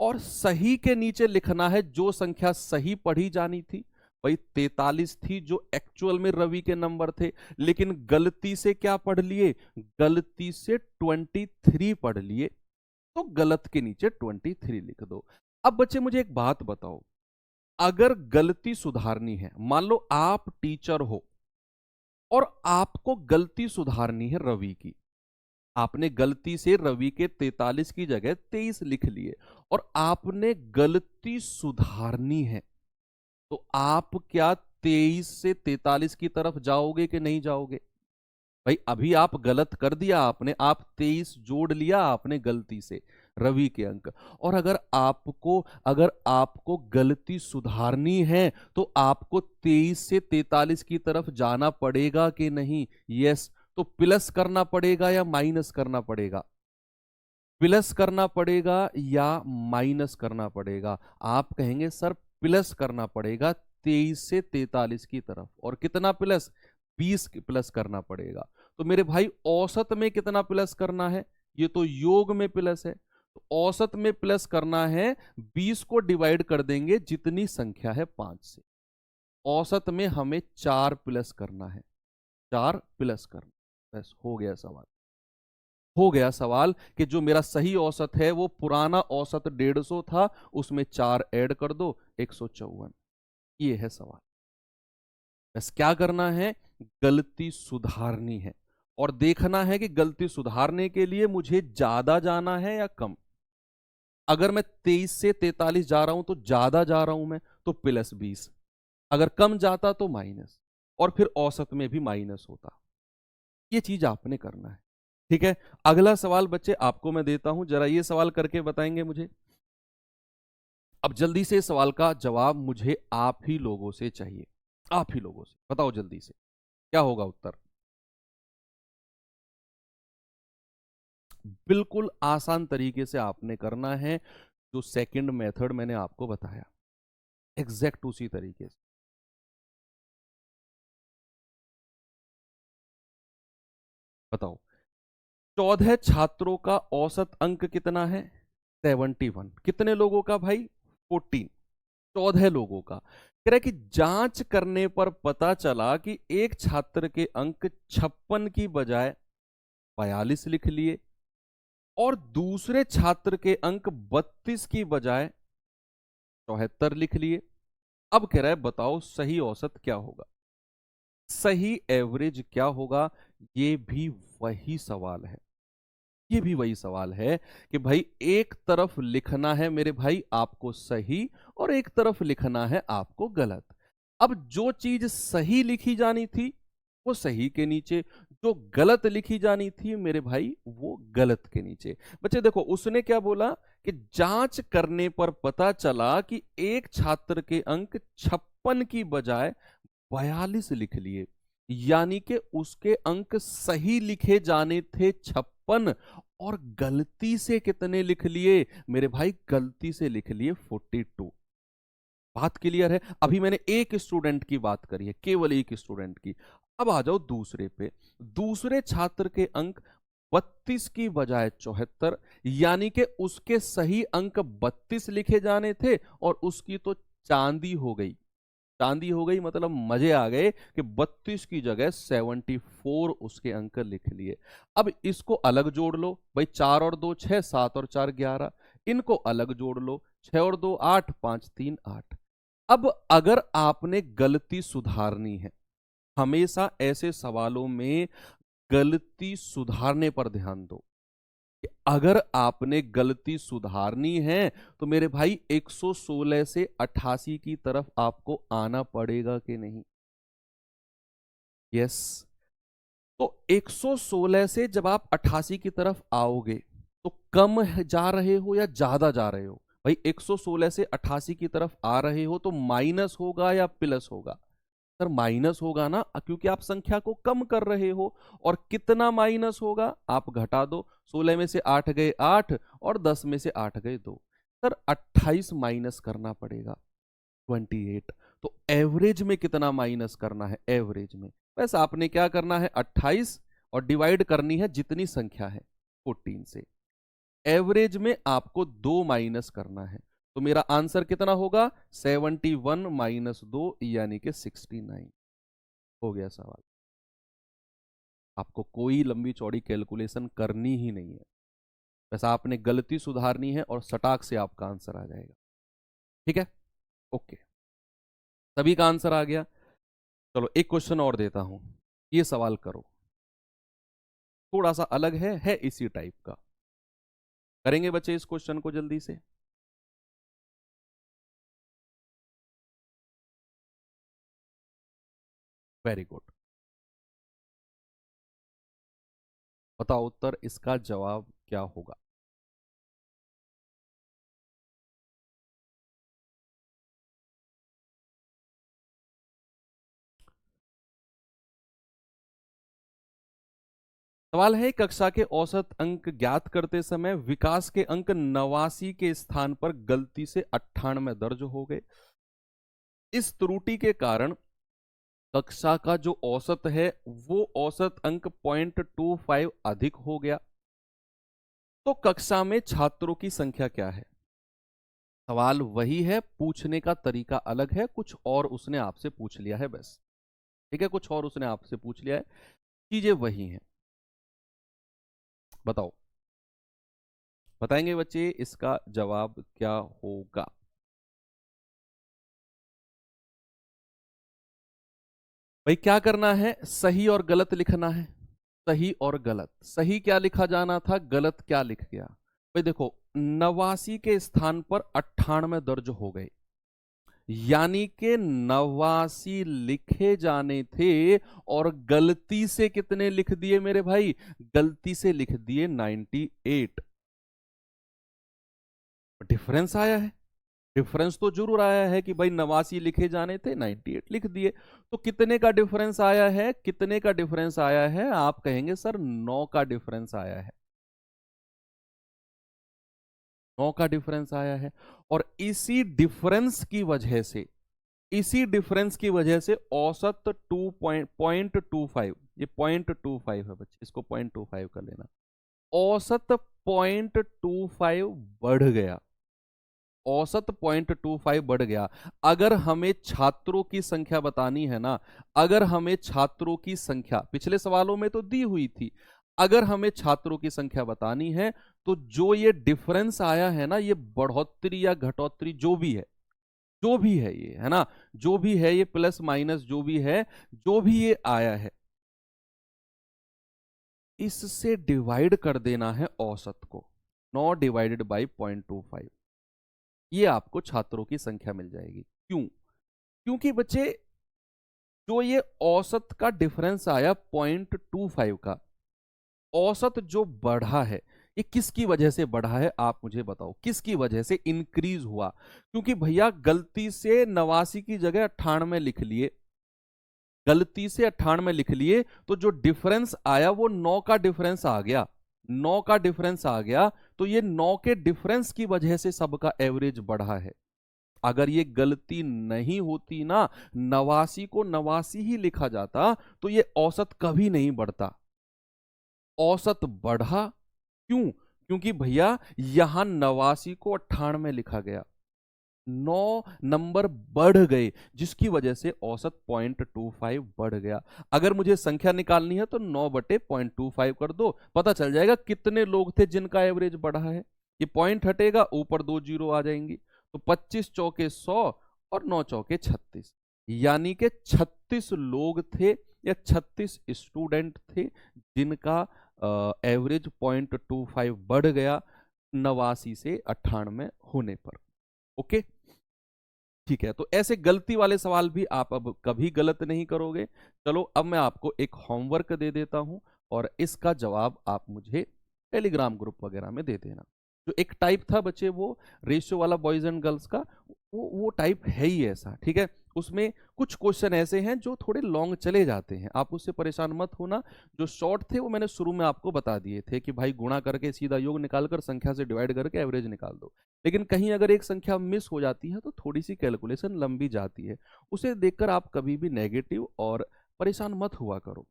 और सही के नीचे लिखना है जो संख्या सही पढ़ी जानी थी, भाई 43 थी जो एक्चुअल में रवि के नंबर थे, लेकिन गलती से क्या पढ़ लिए, गलती से 23 पढ़ लिए, तो गलत के नीचे 23 लिख दो। अब बच्चे मुझे एक बात बताओ, अगर गलती सुधारनी है, मान लो आप टीचर हो और आपको गलती सुधारनी है रवि की, आपने गलती से रवि के 43 की जगह 23 लिख लिए और आपने गलती सुधारनी है, तो आप क्या 23 से 43 की तरफ जाओगे कि नहीं जाओगे? भाई अभी आप गलत कर दिया आपने, आप 23 जोड़ लिया आपने गलती से रवि के अंक, और अगर आपको गलती सुधारनी है तो आपको 23 से 43 की तरफ जाना पड़ेगा कि नहीं? यस। तो प्लस करना पड़ेगा या माइनस करना पड़ेगा? प्लस करना पड़ेगा या माइनस करना पड़ेगा? आप कहेंगे सर प्लस करना पड़ेगा 23 से 43 की तरफ, और कितना प्लस? 20 प्लस करना पड़ेगा। तो मेरे भाई औसत में कितना प्लस करना है? ये तो योग में प्लस है, तो औसत में प्लस करना है, 20 को डिवाइड कर देंगे जितनी संख्या है 5 से, औसत में हमें 4 प्लस करना है, 4 प्लस करना। बस हो गया सवाल, हो गया सवाल कि जो मेरा सही औसत है वो पुराना औसत 150 था, उसमें 4 ऐड कर दो, 154। ये है सवाल। बस क्या करना है, गलती सुधारनी है और देखना है कि गलती सुधारने के लिए मुझे ज्यादा जाना है या कम। अगर मैं 23 से 43 जा रहा हूं तो ज्यादा जा रहा हूं मैं, तो प्लस 20, अगर कम जाता तो माइनस, और फिर औसत में भी माइनस होता। ये चीज आपने करना है, ठीक है। अगला सवाल बच्चे आपको मैं देता हूं, जरा ये सवाल करके बताएंगे मुझे। अब जल्दी से सवाल का जवाब मुझे आप ही लोगों से चाहिए, आप ही लोगों से बताओ जल्दी से क्या होगा उत्तर। बिल्कुल आसान तरीके से आपने करना है, जो सेकंड मेथड मैंने आपको बताया एग्जैक्ट उसी तरीके से। बताओ, 14 छात्रों का औसत अंक कितना है? 71। कितने लोगों का भाई? 14। 14 लोगों का। कह रहा है कि जांच करने पर पता चला कि एक छात्र के अंक 56 की बजाय 42 लिख लिए और दूसरे छात्र के अंक 32 की बजाय 74 लिख लिए। अब कह रहा है बताओ सही औसत क्या होगा, सही एवरेज क्या होगा? ये भी वही सवाल है, ये भी वही सवाल है कि भाई एक तरफ लिखना है मेरे भाई आपको सही और एक तरफ लिखना है आपको गलत। अब जो चीज सही लिखी जानी थी वो सही के नीचे, जो गलत लिखी जानी थी मेरे भाई वो गलत के नीचे। बच्चे देखो उसने क्या बोला कि जांच करने पर पता चला कि एक छात्र के अंक 56 की बजाय 42 लिख लिए, यानी कि उसके अंक सही लिखे जाने थे 56 और गलती से कितने लिख लिए मेरे भाई? गलती से लिख लिए 42। बात क्लियर है? अभी मैंने एक स्टूडेंट की बात करी है, केवल एक स्टूडेंट की। अब आ जाओ दूसरे पे, दूसरे छात्र के अंक 32 की बजाय 74, यानी कि उसके सही अंक 32 लिखे जाने थे और उसकी तो चांदी हो गई। चांदी हो गई मतलब मजे आ गए कि 32 की जगह 74 उसके अंक लिख लिए। अब इसको अलग जोड़ लो भाई, 4 और 2 6, 7 और 4 11, इनको अलग जोड़ लो, 6 और 2 8, 5 3 8। अब अगर आपने गलती सुधारनी है, हमेशा ऐसे सवालों में गलती सुधारने पर ध्यान दो कि अगर आपने गलती सुधारनी है तो मेरे भाई 116 से 88 की तरफ आपको आना पड़ेगा कि नहीं? यस। तो 116 से जब आप 88 की तरफ आओगे तो कम जा रहे हो या ज्यादा जा रहे हो? भाई 116 से 88 की तरफ आ रहे हो तो माइनस होगा या प्लस होगा? सर माइनस होगा ना, क्योंकि आप संख्या को कम कर रहे हो। और कितना माइनस होगा? आप घटा दो, 16 में से 8 गए 8 और 10 में से 8 गए 2। सर 28 माइनस करना पड़ेगा, 28। तो एवरेज में कितना माइनस करना है? एवरेज में बस आपने क्या करना है, 28 और डिवाइड करनी है जितनी संख्या है 14 से। एवरेज में आपको 2 माइनस करना है, तो मेरा आंसर कितना होगा? 71 माइनस 2 यानी कि 69 हो गया सवाल। आपको कोई लंबी चौड़ी कैलकुलेशन करनी ही नहीं है, बस आपने गलती सुधारनी है और सटाक से आपका आंसर आ जाएगा। ठीक है, ओके, सभी का आंसर आ गया। चलो एक क्वेश्चन और देता हूं, ये सवाल करो, थोड़ा सा अलग है इसी टाइप का। करेंगे बच्चे इस क्वेश्चन को जल्दी से? वेरी गुड, बताओ उत्तर, इसका जवाब क्या होगा? सवाल है, कक्षा के औसत अंक ज्ञात करते समय विकास के अंक 89 के स्थान पर गलती से 98 दर्ज हो गए। इस त्रुटि के कारण कक्षा का जो औसत है वो औसत अंक 0.25 अधिक हो गया। तो कक्षा में छात्रों की संख्या क्या है? सवाल वही है, पूछने का तरीका अलग है, कुछ और उसने आपसे पूछ लिया है बस। ठीक है, कुछ और उसने आपसे पूछ लिया है, चीजें वही हैं। बताओ, बताएंगे बच्चे इसका जवाब क्या होगा? भाई क्या करना है, सही और गलत लिखना है। सही और गलत, सही क्या लिखा जाना था, गलत क्या लिख गया? भाई देखो, 89 के स्थान पर 98 दर्ज हो गए, यानी कि 89 लिखे जाने थे और गलती से कितने लिख दिए मेरे भाई? गलती से लिख दिए 98। डिफरेंस आया है, डिफरेंस तो जरूर आया है कि भाई 89 लिखे जाने थे, 98 लिख दिए। तो कितने का डिफरेंस आया है? कितने का डिफरेंस आया है? आप कहेंगे सर 9 का डिफरेंस आया है। 9 का डिफरेंस आया है, और इसी डिफरेंस की वजह से, इसी डिफरेंस की वजह से औसत 2.25, ये 0.25 है बच्चे, इसको 0.25 कर लेना। औसत 0.25 बढ़ गया, औसत 0.25 बढ़ गया। अगर हमें छात्रों की संख्या बतानी है ना, अगर हमें छात्रों की संख्या पिछले सवालों में तो दी हुई थी, अगर हमें छात्रों की संख्या बतानी है तो जो ये डिफरेंस आया है ना, ये बढ़ोतरी या घटोतरी जो भी है, जो भी है ये, है ना, जो भी है ये, प्लस माइनस जो भी है, जो भी ये आया है, इससे डिवाइड कर देना है औसत को। 9 डिवाइडेड बाई 0.25, ये आपको छात्रों की संख्या मिल जाएगी। क्यों? क्योंकि बच्चे जो ये औसत का डिफरेंस आया 0.25 का, औसत जो बढ़ा है, ये किसकी वजह से बढ़ा है? आप मुझे बताओ, किसकी वजह से इंक्रीज हुआ? क्योंकि भैया गलती से 89 की जगह 98 लिख लिए, गलती से 98 लिख लिए, तो जो डिफरेंस आया वो 9 का डिफरेंस आ गया, 9 का डिफरेंस आ गया। तो ये 9 के डिफरेंस की वजह से सबका एवरेज बढ़ा है। अगर ये गलती नहीं होती ना, 89 को 89 ही लिखा जाता, तो ये औसत कभी नहीं बढ़ता। औसत बढ़ा क्यों? क्योंकि भैया यहां 89 को 98 लिखा गया, 9 नंबर बढ़ गए, जिसकी वजह से औसत 0.25 बढ़ गया। अगर मुझे संख्या निकालनी है तो 9/0.25 कर दो, पता चल जाएगा कितने लोग थे जिनका एवरेज बढ़ा है। ये पॉइंट हटेगा, ऊपर 2 जीरो आ जाएंगी, तो 25 चौके 100 और 9 चौके 36, यानी कि 36 लोग थे या 36 स्टूडेंट थे जिनका एवरेज 0.25 बढ़ गया 89 से 98 होने पर। ओके, ठीक है, तो ऐसे गलती वाले सवाल भी आप अब कभी गलत नहीं करोगे। चलो अब मैं आपको एक होमवर्क दे देता हूं, और इसका जवाब आप मुझे टेलीग्राम ग्रुप वगैरह में दे देना। जो एक टाइप था बच्चे, वो रेशियो वाला बॉयज एंड गर्ल्स का, वो टाइप है ही ऐसा। ठीक है, उसमें कुछ क्वेश्चन ऐसे हैं जो थोड़े लॉन्ग चले जाते हैं, आप उससे परेशान मत होना। जो शॉर्ट थे वो मैंने शुरू में आपको बता दिए थे कि भाई गुणा करके सीधा योग निकालकर संख्या से डिवाइड करके एवरेज निकाल दो। लेकिन कहीं अगर एक संख्या मिस हो जाती है तो थोड़ी सी कैलकुलेशन लंबी जाती है, उसे देखकर आप कभी भी नेगेटिव और परेशान मत हुआ करो,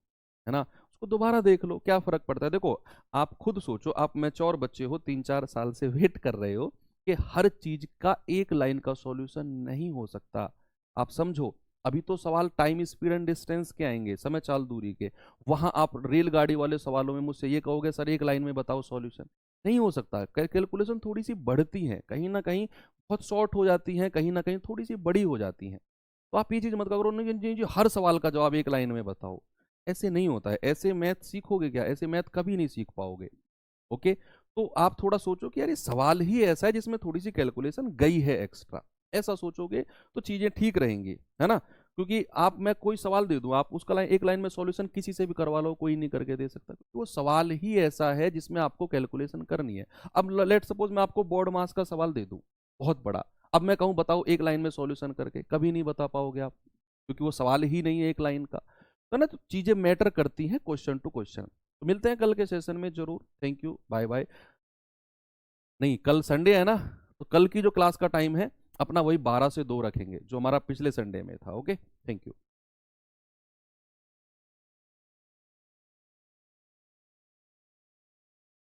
है ना। उसको दोबारा देख लो, क्या फर्क पड़ता है। देखो, आप खुद सोचो, आप मैच्योर बच्चे हो, 3-4 साल से वेट कर रहे हो, कि हर चीज का एक लाइन का सॉल्यूशन नहीं हो सकता। आप समझो, अभी तो सवाल टाइम स्पीड एंड डिस्टेंस के आएंगे, समय चाल दूरी के। वहां आप रेलगाड़ी वाले सवालों में मुझसे ये कहोगे सर एक लाइन में बताओ सॉल्यूशन, नहीं हो सकता। कैलकुलेशन थोड़ी सी बढ़ती है, कहीं ना कहीं बहुत शॉर्ट हो जाती है, कहीं ना कहीं थोड़ी सी बड़ी हो जाती है। तो आप ये चीज मत करो ना जी हर सवाल का जवाब एक लाइन में बताओ, ऐसे नहीं होता है। ऐसे मैथ सीखोगे क्या? ऐसे मैथ कभी नहीं सीख पाओगे। ओके, तो आप थोड़ा सोचो कि यार ये सवाल ही ऐसा है जिसमें थोड़ी सी कैलकुलेशन गई है एक्स्ट्रा, ऐसा सोचोगे तो चीजें ठीक रहेंगी, है ना। क्योंकि आप, मैं कोई सवाल दे दूं, आप उसका एक लाइन में सॉल्यूशन किसी से भी करवा लो, कोई नहीं करके दे सकता, क्योंकि वो सवाल ही ऐसा है जिसमें आपको कैलकुलेशन करनी है। अब लेट सपोज मैं आपको बोर्ड मास का सवाल दे दूं बहुत बड़ा, अब मैं कहूं बताओ एक लाइन में सॉल्यूशन करके, कभी नहीं बता पाओगे आप, क्योंकि वो सवाल ही नहीं है एक लाइन का। तो ना, तो चीजें मैटर करती हैं क्वेश्चन टू क्वेश्चन। तो मिलते हैं कल के सेशन में जरूर। Thank you, bye bye. नहीं, कल संडे है ना, तो कल की जो क्लास का टाइम है अपना वही 12 से 2 रखेंगे, जो हमारा पिछले संडे में था। Okay, thank you.